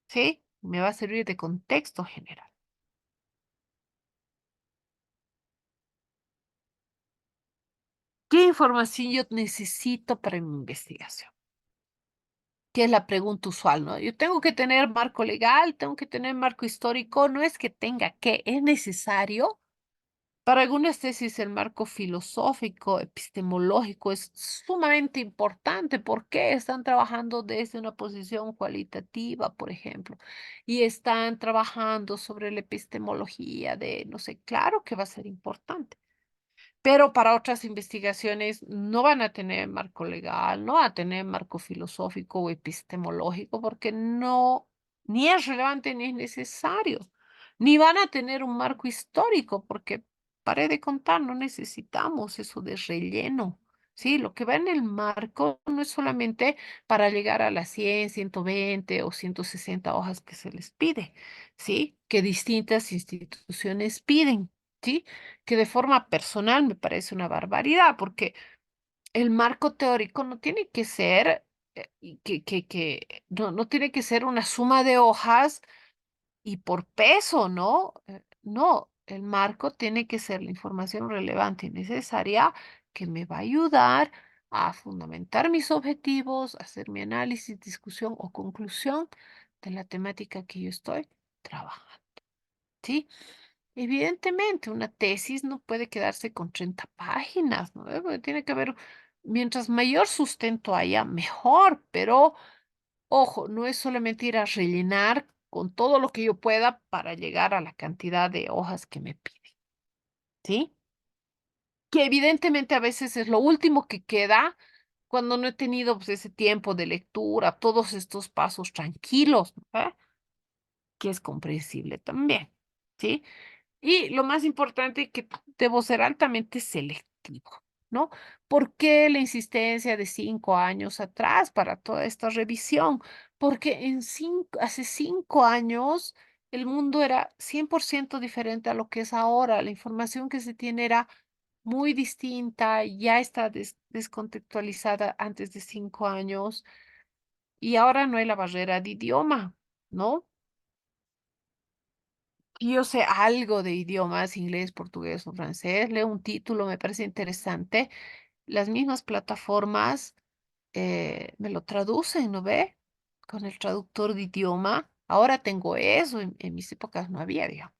¿sí? Me va a servir de contexto general. ¿Qué información yo necesito para mi investigación? Que es la pregunta usual, ¿no? Yo tengo que tener marco legal, tengo que tener marco histórico, no es que tenga que, es necesario. Para algunas tesis el marco filosófico, epistemológico es sumamente importante porque están trabajando desde una posición cualitativa, por ejemplo, y están trabajando sobre la epistemología de, no sé, claro que va a ser importante, pero para otras investigaciones no van a tener marco legal, no van a tener marco filosófico o epistemológico, porque no, ni es relevante ni es necesario, ni van a tener un marco histórico, porque, paré de contar, no necesitamos eso de relleno. Sí, lo que va en el marco no es solamente para llegar a las 100, 120 o 160 hojas que se les pide, ¿sí? Que distintas instituciones piden, ¿sí? Que de forma personal me parece una barbaridad, porque el marco teórico no tiene que ser, no, no tiene que ser una suma de hojas y por peso, ¿no? No, el marco tiene que ser la información relevante y necesaria que me va a ayudar a fundamentar mis objetivos, hacer mi análisis, discusión o conclusión de la temática que yo estoy trabajando, ¿sí? Evidentemente, una tesis no puede quedarse con 30 páginas, ¿no? Porque tiene que haber, mientras mayor sustento haya, mejor, pero ojo, no es solamente ir a rellenar con todo lo que yo pueda para llegar a la cantidad de hojas que me piden, ¿sí? que evidentemente a veces es lo último que queda cuando no he tenido pues, ese tiempo de lectura, todos estos pasos tranquilos, ¿no? Que es comprensible también, ¿sí? Y lo más importante que debo ser altamente selectivo, ¿no? ¿Por qué la insistencia de 5 años atrás para toda esta revisión? Porque hace 5 años el mundo era 100% diferente a lo que es ahora. La información que se tiene era muy distinta, ya está descontextualizada antes de 5 años y ahora no hay la barrera de idioma, ¿no? Yo sé algo de idiomas, inglés, portugués o francés, leo un título, me parece interesante. Las mismas plataformas me lo traducen, ¿no ve? Con el traductor de idioma. Ahora tengo eso, en mis épocas no había, digamos,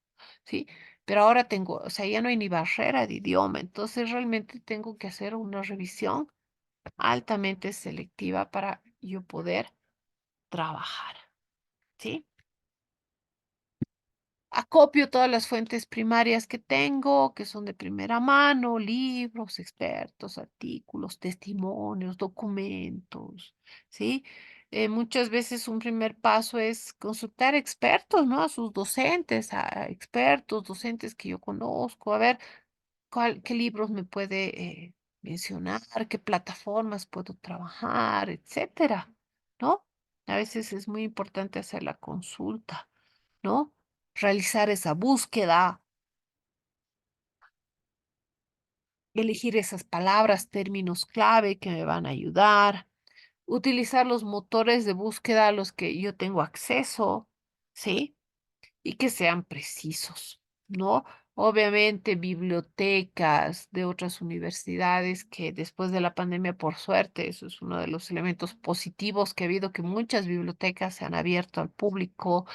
¿sí? Pero ahora tengo, o sea, ya no hay ni barrera de idioma, entonces realmente tengo que hacer una revisión altamente selectiva para yo poder trabajar, ¿sí? Acopio todas las fuentes primarias que tengo, que son de primera mano, libros, expertos, artículos, testimonios, documentos, ¿sí? Muchas veces un primer paso es consultar expertos, ¿no? A sus docentes, a expertos, docentes que yo conozco, a ver qué libros me puede mencionar, qué plataformas puedo trabajar, etcétera, ¿no? A veces es muy importante hacer la consulta, ¿no? Realizar esa búsqueda, elegir esas palabras, términos clave que me van a ayudar, utilizar los motores de búsqueda a los que yo tengo acceso, ¿sí? Y que sean precisos, ¿no? Obviamente, bibliotecas de otras universidades que después de la pandemia, por suerte, eso es uno de los elementos positivos que ha habido, que muchas bibliotecas se han abierto al público,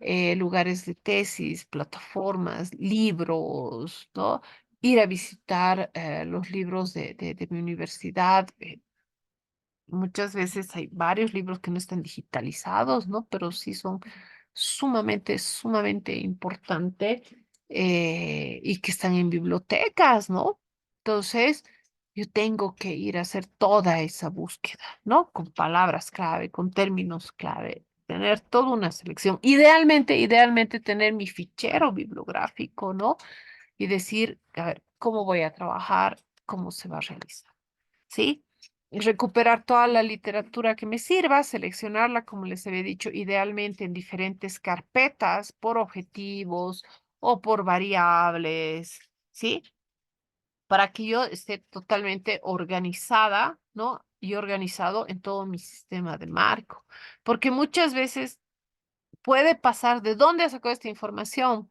lugares de tesis, plataformas, libros, ¿no? Ir a visitar los libros de mi universidad. Muchas veces hay varios libros que no están digitalizados, ¿no? Pero sí son sumamente importantes y que están en bibliotecas, ¿no? Entonces, yo tengo que ir a hacer toda esa búsqueda, ¿no? Con palabras clave, con términos clave, tener toda una selección. Idealmente tener mi fichero bibliográfico, ¿no? Y decir, a ver, ¿cómo voy a trabajar? ¿Cómo se va a realizar? ¿Sí? Y recuperar toda la literatura que me sirva, seleccionarla, como les había dicho, idealmente en diferentes carpetas por objetivos o por variables, ¿sí? Para que yo esté totalmente organizada, ¿no? Y organizado en todo mi sistema de marco. Porque muchas veces puede pasar de dónde sacó esta información.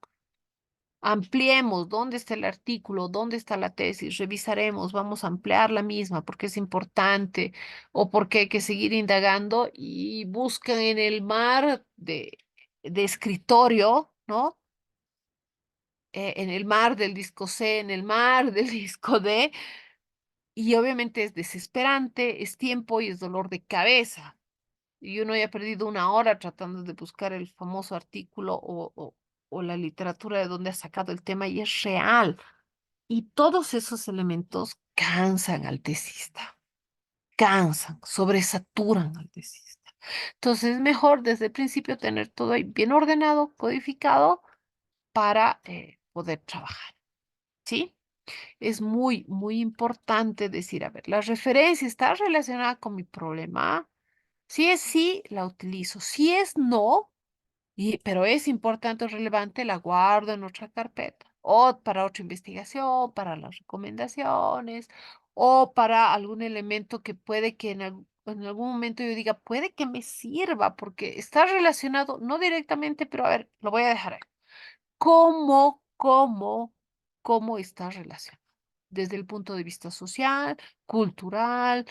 Ampliemos dónde está el artículo, dónde está la tesis, revisaremos, vamos a ampliar la misma porque es importante o porque hay que seguir indagando y buscan en el mar de escritorio, ¿no? En el mar del disco C, en el mar del disco D, y obviamente es desesperante, es tiempo y es dolor de cabeza. Y uno ya ha perdido una hora tratando de buscar el famoso artículo o la literatura de donde ha sacado el tema y es real. Y todos esos elementos cansan al tesista, cansan, sobresaturan al tesista. Entonces es mejor desde el principio tener todo ahí bien ordenado, codificado para poder trabajar, ¿sí? Es muy importante decir, a ver, la referencia está relacionada con mi problema. Si es sí, la utilizo. Si es no, pero es importante o relevante, la guardo en otra carpeta o para otra investigación, para las recomendaciones o para algún elemento que puede que en algún momento yo diga, puede que me sirva porque está relacionado, no directamente, pero a ver, lo voy a dejar ahí. ¿Cómo está relacionado? Desde el punto de vista social, cultural,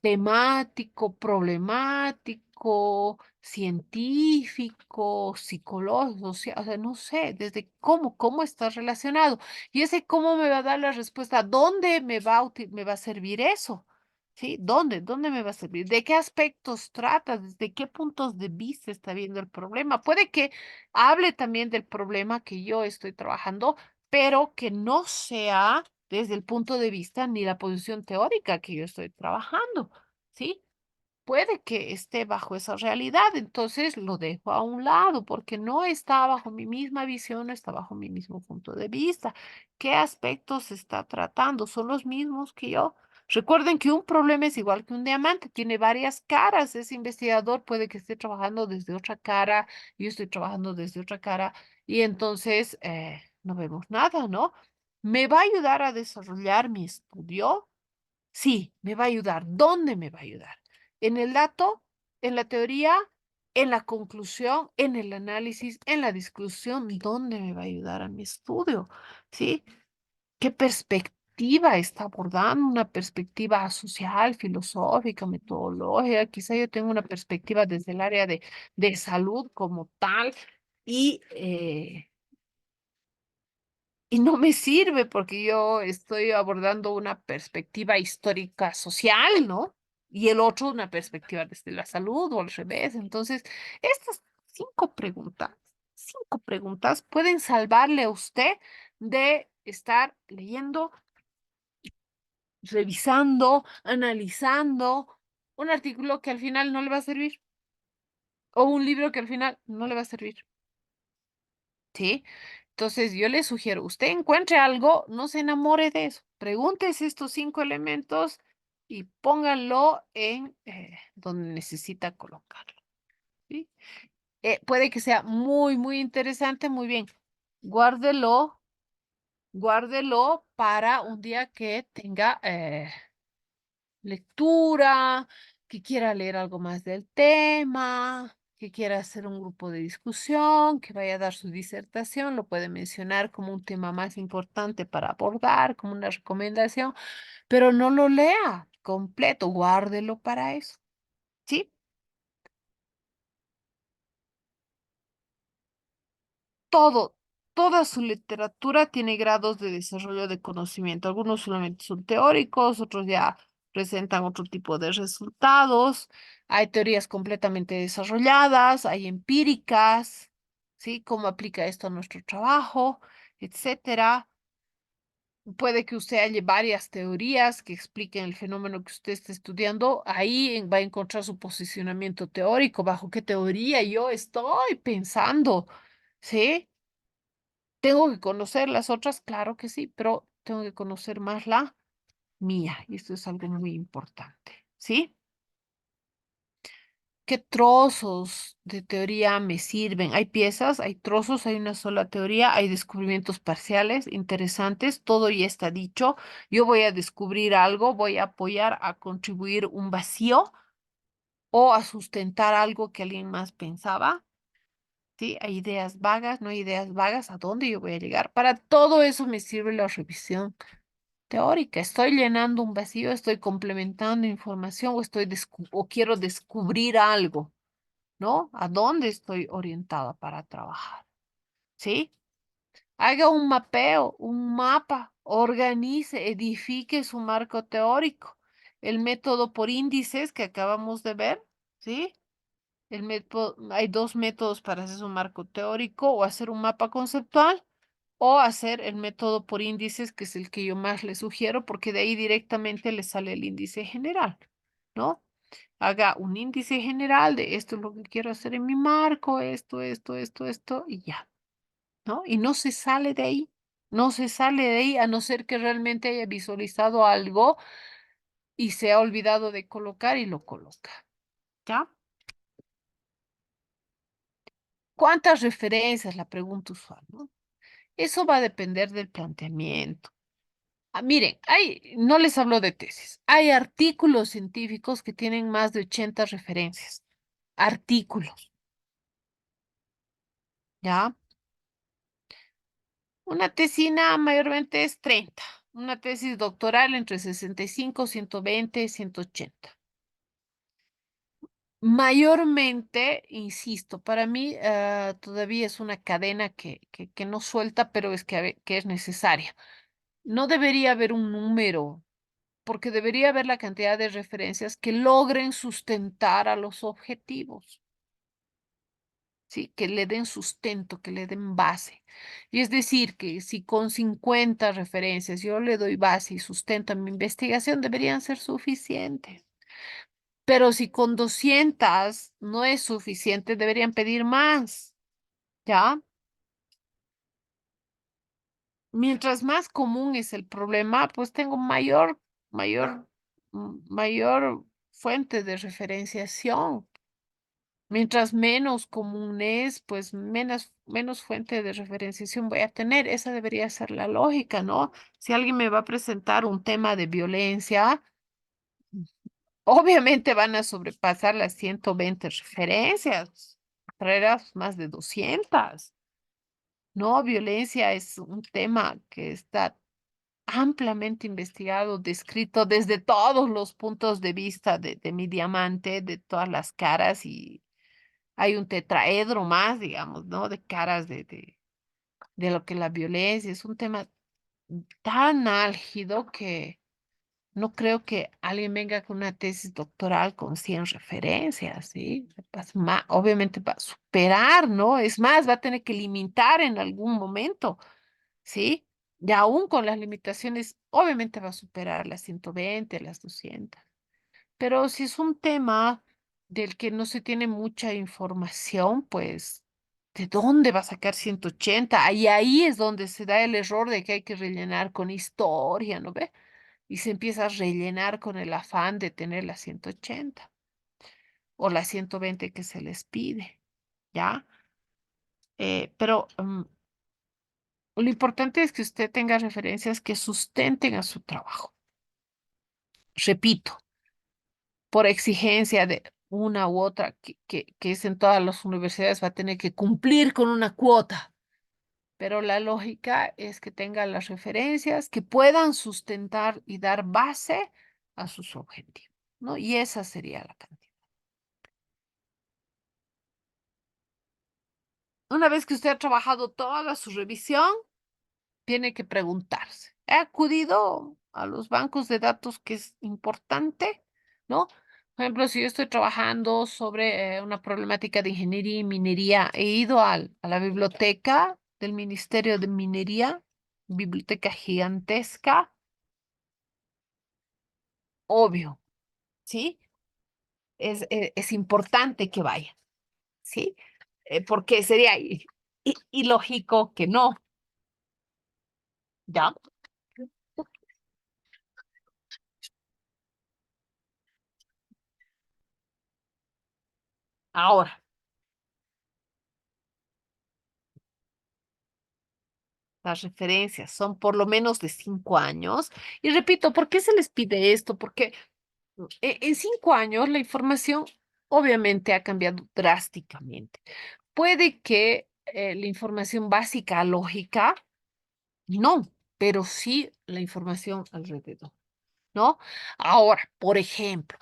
temático, problemático, científico, psicológico, o sea, no sé, desde cómo está relacionado. Y ese cómo me va a dar la respuesta, ¿dónde me va a servir eso? ¿Sí? ¿Dónde me va a servir? ¿De qué aspectos trata? ¿Desde qué puntos de vista está viendo el problema? Puede que hable también del problema que yo estoy trabajando, pero que no sea desde el punto de vista ni la posición teórica que yo estoy trabajando, ¿sí? Puede que esté bajo esa realidad, entonces lo dejo a un lado porque no está bajo mi misma visión, no está bajo mi mismo punto de vista. ¿Qué aspectos se está tratando? ¿Son los mismos que yo? Recuerden que un problema es igual que un diamante, tiene varias caras. Ese investigador puede que esté trabajando desde otra cara, yo estoy trabajando desde otra cara y entonces no vemos nada, ¿no? ¿Me va a ayudar a desarrollar mi estudio? Sí, me va a ayudar. ¿Dónde me va a ayudar? ¿En el dato, en la teoría, en la conclusión, en el análisis, en la discusión? ¿Dónde me va a ayudar a mi estudio? ¿Sí? ¿Qué perspectiva está abordando? ¿Una perspectiva social, filosófica, metodológica? Quizá yo tengo una perspectiva desde el área de salud como tal y y no me sirve porque yo estoy abordando una perspectiva histórica social, ¿no? Y el otro una perspectiva desde la salud o al revés. Entonces, estas cinco preguntas pueden salvarle a usted de estar leyendo, revisando, analizando un artículo que al final no le va a servir o un libro que al final no le va a servir. ¿Sí? Entonces yo le sugiero, usted encuentre algo, no se enamore de eso. Pregúntese estos 5 elementos y pónganlo en donde necesita colocarlo. ¿Sí? Puede que sea muy, muy interesante, muy bien. Guárdelo, guárdelo para un día que tenga lectura, que quiera leer algo más del tema, que quiera hacer un grupo de discusión, que vaya a dar su disertación, lo puede mencionar como un tema más importante para abordar, como una recomendación, pero no lo lea completo, guárdelo para eso, ¿sí? Todo, toda su literatura tiene grados de desarrollo de conocimiento. Algunos solamente son teóricos, otros ya presentan otro tipo de resultados. Hay teorías completamente desarrolladas, hay empíricas, ¿sí? ¿Cómo aplica esto a nuestro trabajo, etcétera? Puede que usted halle varias teorías que expliquen el fenómeno que usted está estudiando. Ahí va a encontrar su posicionamiento teórico, bajo qué teoría yo estoy pensando, ¿sí? ¿Tengo que conocer las otras? Claro que sí, pero tengo que conocer más la mía. Y esto es algo muy importante. ¿Sí? ¿Qué trozos de teoría me sirven? Hay piezas, hay trozos, hay una sola teoría, hay descubrimientos parciales interesantes, todo ya está dicho. Yo voy a descubrir algo, voy a apoyar a contribuir un vacío o a sustentar algo que alguien más pensaba. ¿Sí? Hay ideas vagas, no hay ideas vagas, ¿a dónde yo voy a llegar? Para todo eso me sirve la revisión teórica. Estoy llenando un vacío, estoy complementando información o o quiero descubrir algo, ¿no? ¿A dónde estoy orientada para trabajar? ¿Sí? Haga un mapeo, un mapa, organice, edifique su marco teórico. El método por índices que acabamos de ver, ¿sí? Hay dos métodos para hacer un marco teórico o hacer un mapa conceptual o hacer el método por índices, que es el que yo más le sugiero, porque de ahí directamente le sale el índice general, ¿no? Haga un índice general de esto es lo que quiero hacer en mi marco, esto, y ya, ¿no? Y no se sale de ahí, no se sale de ahí a no ser que realmente haya visualizado algo y se ha olvidado de colocar y lo coloca, ¿ya? ¿Cuántas referencias? La pregunta usual, ¿no? Eso va a depender del planteamiento. Miren, no les hablo de tesis. Hay artículos científicos que tienen más de 80 referencias. Artículos, ¿ya? Una tesina mayormente es 30. Una tesis doctoral entre 65, 120, 180. Mayormente, insisto, para mí todavía es una cadena que no suelta, pero es que es necesaria. No debería haber un número porque debería haber la cantidad de referencias que logren sustentar a los objetivos. ¿sí? Que le den sustento, que le den base. Y es decir, que si con 50 referencias yo le doy base y sustento a mi investigación, deberían ser suficientes. Pero si con 200 no es suficiente, deberían pedir más, ¿ya? Mientras más común es el problema, pues tengo mayor fuente de referenciación. Mientras menos común es, pues menos fuente de referenciación voy a tener. Esa debería ser la lógica, ¿no? Si alguien me va a presentar un tema de violencia, obviamente van a sobrepasar las 120 referencias. Traerás más de 200. No, violencia es un tema que está ampliamente investigado, descrito desde todos los puntos de vista de mi diamante, de todas las caras, y hay un tetraedro más, digamos, ¿no? De caras de lo que la violencia es un tema tan álgido que no creo que alguien venga con una tesis doctoral con 100 referencias, ¿sí? Obviamente va a superar, ¿no? Es más, va a tener que limitar en algún momento, ¿sí? Y aún con las limitaciones, obviamente va a superar las 120, las 200. Pero si es un tema del que no se tiene mucha información, pues, ¿de dónde va a sacar 180? Y ahí es donde se da el error de que hay que rellenar con historia, ¿no ve? Y se empieza a rellenar con el afán de tener las 180 o las 120 que se les pide, ¿ya? Pero lo importante es que usted tenga referencias que sustenten a su trabajo. Repito, por exigencia de una u otra, que es en todas las universidades, va a tener que cumplir con una cuota. Pero la lógica es que tenga las referencias que puedan sustentar y dar base a sus objetivos, ¿no? Y esa sería la cantidad. Una vez que usted ha trabajado toda su revisión, tiene que preguntarse, ¿he acudido a los bancos de datos que es importante? ¿No? Por ejemplo, si yo estoy trabajando sobre una problemática de ingeniería y minería, he ido a la biblioteca del Ministerio de Minería, biblioteca gigantesca, obvio, ¿sí? Es importante que vaya, ¿sí? Porque sería ilógico que no, ¿ya? Ahora. Las referencias son por lo menos de 5 años. Y repito, ¿por qué se les pide esto? Porque en 5 años la información obviamente ha cambiado drásticamente. Puede que la información básica, lógica, no, pero sí la información alrededor. ¿No? Ahora, por ejemplo,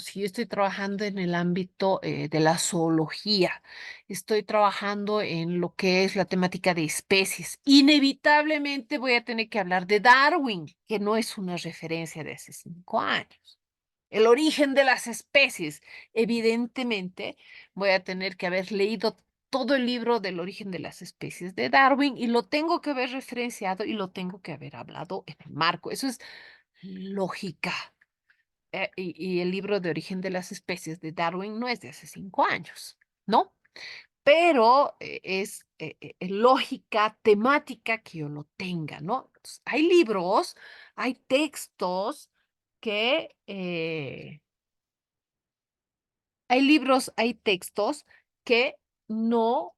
si yo estoy trabajando en el ámbito de la zoología, estoy trabajando en lo que es la temática de especies, inevitablemente voy a tener que hablar de Darwin, que no es una referencia de hace 5 años. El origen de las especies, evidentemente, voy a tener que haber leído todo el libro del origen de las especies de Darwin y lo tengo que haber referenciado y lo tengo que haber hablado en el marco. Eso es lógica. Y el libro de origen de las especies de Darwin no es de hace 5 años, ¿no? Pero es lógica, temática que yo lo tenga, ¿no? Entonces, hay libros, hay textos que, hay libros, hay textos que no,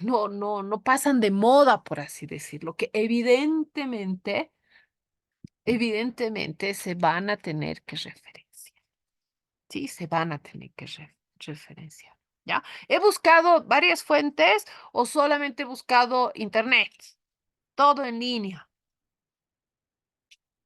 no pasan de moda, por así decirlo, que evidentemente se van a tener que referenciar, ¿sí? Se van a tener que referenciar, ¿ya? He buscado varias fuentes o solamente he buscado internet, todo en línea.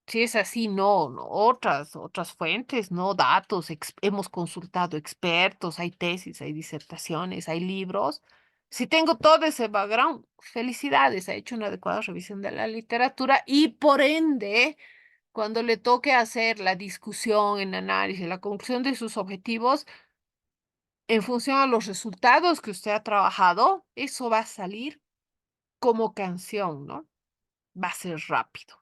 Si es así, no, otras fuentes, no, datos, hemos consultado expertos, hay tesis, hay disertaciones, hay libros. Si tengo todo ese background, felicidades, ha hecho una adecuada revisión de la literatura y por ende cuando le toque hacer la discusión, el análisis, la conclusión de sus objetivos, En función a los resultados que usted ha trabajado, eso va a salir como canción, ¿no? Va a ser rápido.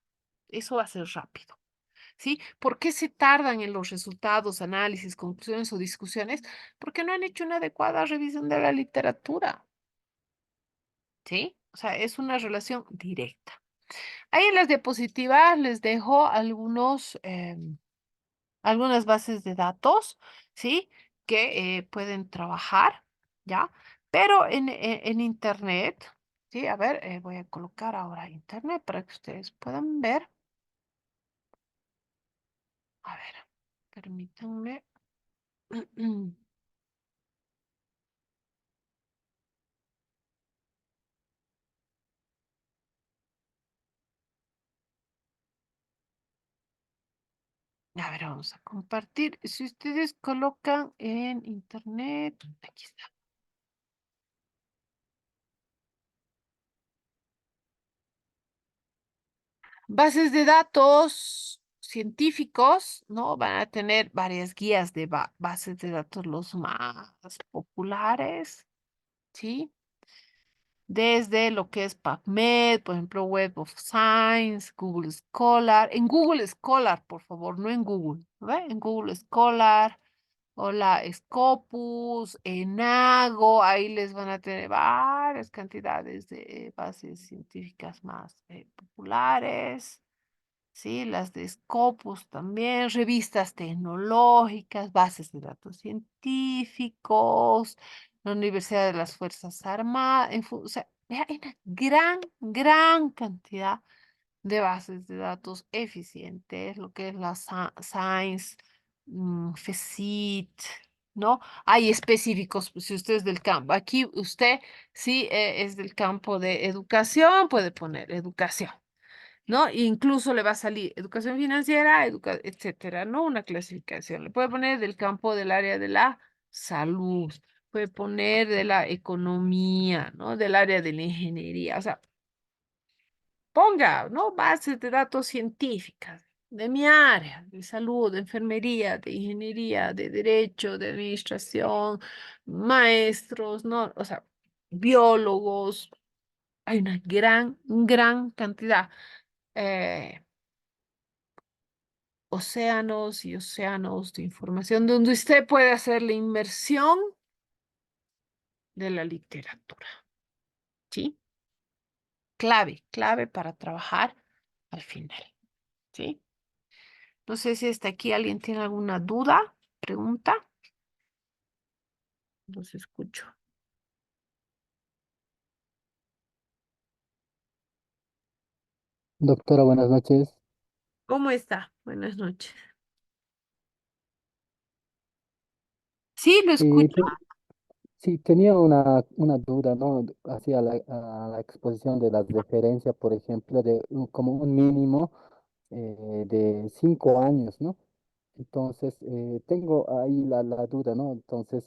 Eso va a ser rápido. ¿Sí? ¿Por qué se tardan en los resultados, análisis, conclusiones o discusiones? Porque no han hecho una adecuada revisión de la literatura. ¿Sí? O sea, es una relación directa. Ahí en las diapositivas les dejo algunas bases de datos, ¿sí? Que pueden trabajar, ¿ya? Pero en Internet, ¿sí? A ver, voy a colocar ahora Internet para que ustedes puedan ver. A ver, permítanme. A ver, vamos a compartir. Si ustedes colocan en Internet, aquí está. Bases de datos científicos, ¿no? Van a tener varias guías de bases de datos, los más populares, ¿sí? Desde lo que es PubMed, por ejemplo, Web of Science, Google Scholar. En Google Scholar, por favor, no en Google, ¿ve? En Google Scholar. Hola, Scopus, Enago, ahí les van a tener varias cantidades de bases científicas más populares. Sí, las de Scopus también, revistas tecnológicas, bases de datos científicos, la Universidad de las Fuerzas Armadas, o sea, hay una gran cantidad de bases de datos eficientes, lo que es la Science, FECIT, ¿no? Hay específicos, pues, si usted es del campo. Aquí usted sí es del campo de educación, puede poner educación. ¿No? E incluso le va a salir educación financiera, etcétera, ¿no? Una clasificación. Le puede poner del campo del área de la salud, puede poner de la economía, ¿no? Del área de la ingeniería. O sea, ponga, ¿no? Bases de datos científicas de mi área, de salud, de enfermería, de ingeniería, de derecho, de administración, maestros, ¿no? O sea, biólogos. Hay una gran cantidad. Eh, océanos y océanos de información donde usted puede hacer la inmersión de la literatura. ¿Sí? Clave para trabajar al final. ¿Sí? No sé si hasta aquí alguien tiene alguna duda, pregunta. Los escucho. Doctora, buenas noches. ¿Cómo está? Buenas noches. Sí, lo Eh, escucho. te- sí, tenía una duda, ¿no? Hacia la exposición de las referencias, por ejemplo, como un mínimo de 5 años, ¿no? Entonces, tengo ahí la duda, ¿no? Entonces,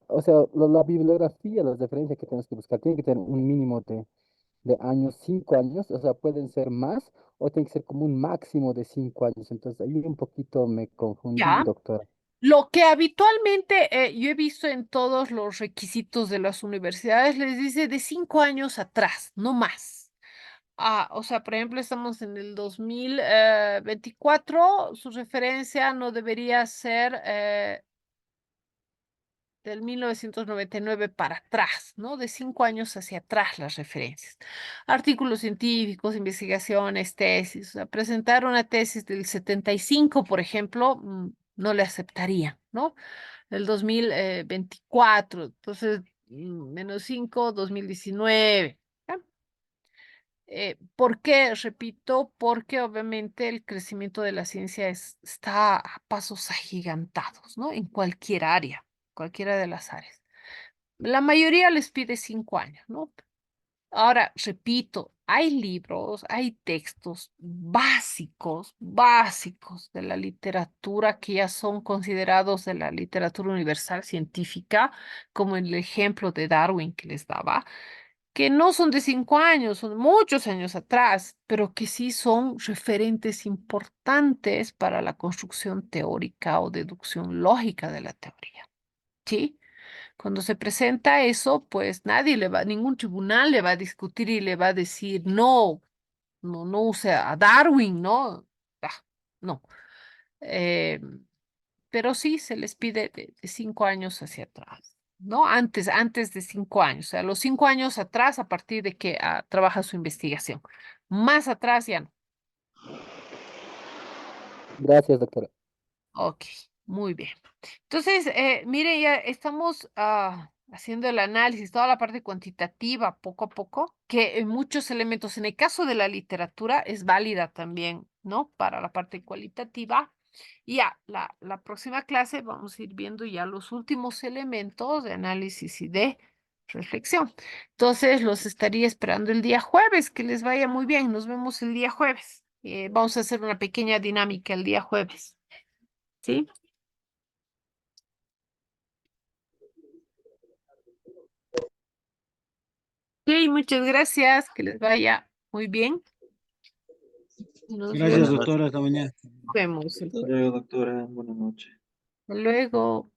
o sea, la bibliografía, las referencias que tenemos que buscar, tiene que tener un mínimo de años, 5 años, o sea, pueden ser más o tiene que ser como un máximo de 5 años. Entonces, ahí un poquito me confundí, Ya. doctora. Lo que habitualmente yo he visto en todos los requisitos de las universidades les dice de 5 años atrás, no más. O sea, por ejemplo, estamos en el 2024, su referencia no debería ser del 1999 para atrás, ¿no? De 5 años hacia atrás las referencias. Artículos científicos, investigaciones, tesis. O sea, presentar una tesis del 75, por ejemplo, no le aceptaría, ¿no? Del 2024, entonces, -5, 2019. ¿Por qué? Repito, porque obviamente el crecimiento de la ciencia está a pasos agigantados, ¿no? En cualquier área, cualquiera de las áreas. La mayoría les pide 5 años, ¿no? Ahora, repito, hay libros, hay textos básicos de la literatura que ya son considerados de la literatura universal científica, como el ejemplo de Darwin que les daba, que no son de 5 años, son muchos años atrás, pero que sí son referentes importantes para la construcción teórica o deducción lógica de la teoría. ¿sí? Cuando se presenta eso, pues nadie le va, ningún tribunal le va a discutir y le va a decir, no, no use a Darwin, ¿no? Ah, no. Eh, pero sí se les pide de 5 años hacia atrás, ¿no? Antes de 5 años, o sea, los 5 años atrás a partir de que trabaja su investigación. Más atrás ya no. Gracias, doctora. Ok, muy bien. Entonces, mire, ya estamos haciendo el análisis, toda la parte cuantitativa, poco a poco, que en muchos elementos, en el caso de la literatura, es válida también, ¿no? Para la parte cualitativa. Y ya, la próxima clase vamos a ir viendo ya los últimos elementos de análisis y de reflexión. Entonces, los estaría esperando el día jueves. Que les vaya muy bien. Nos vemos el día jueves. Vamos a hacer una pequeña dinámica el día jueves. ¿Sí? Ok, muchas gracias. Que les vaya muy bien. Nos Gracias, Buenas vemos, noches. doctora. Hasta mañana. vemos el Hasta jueves. luego, doctora. Buenas noches. Hasta luego.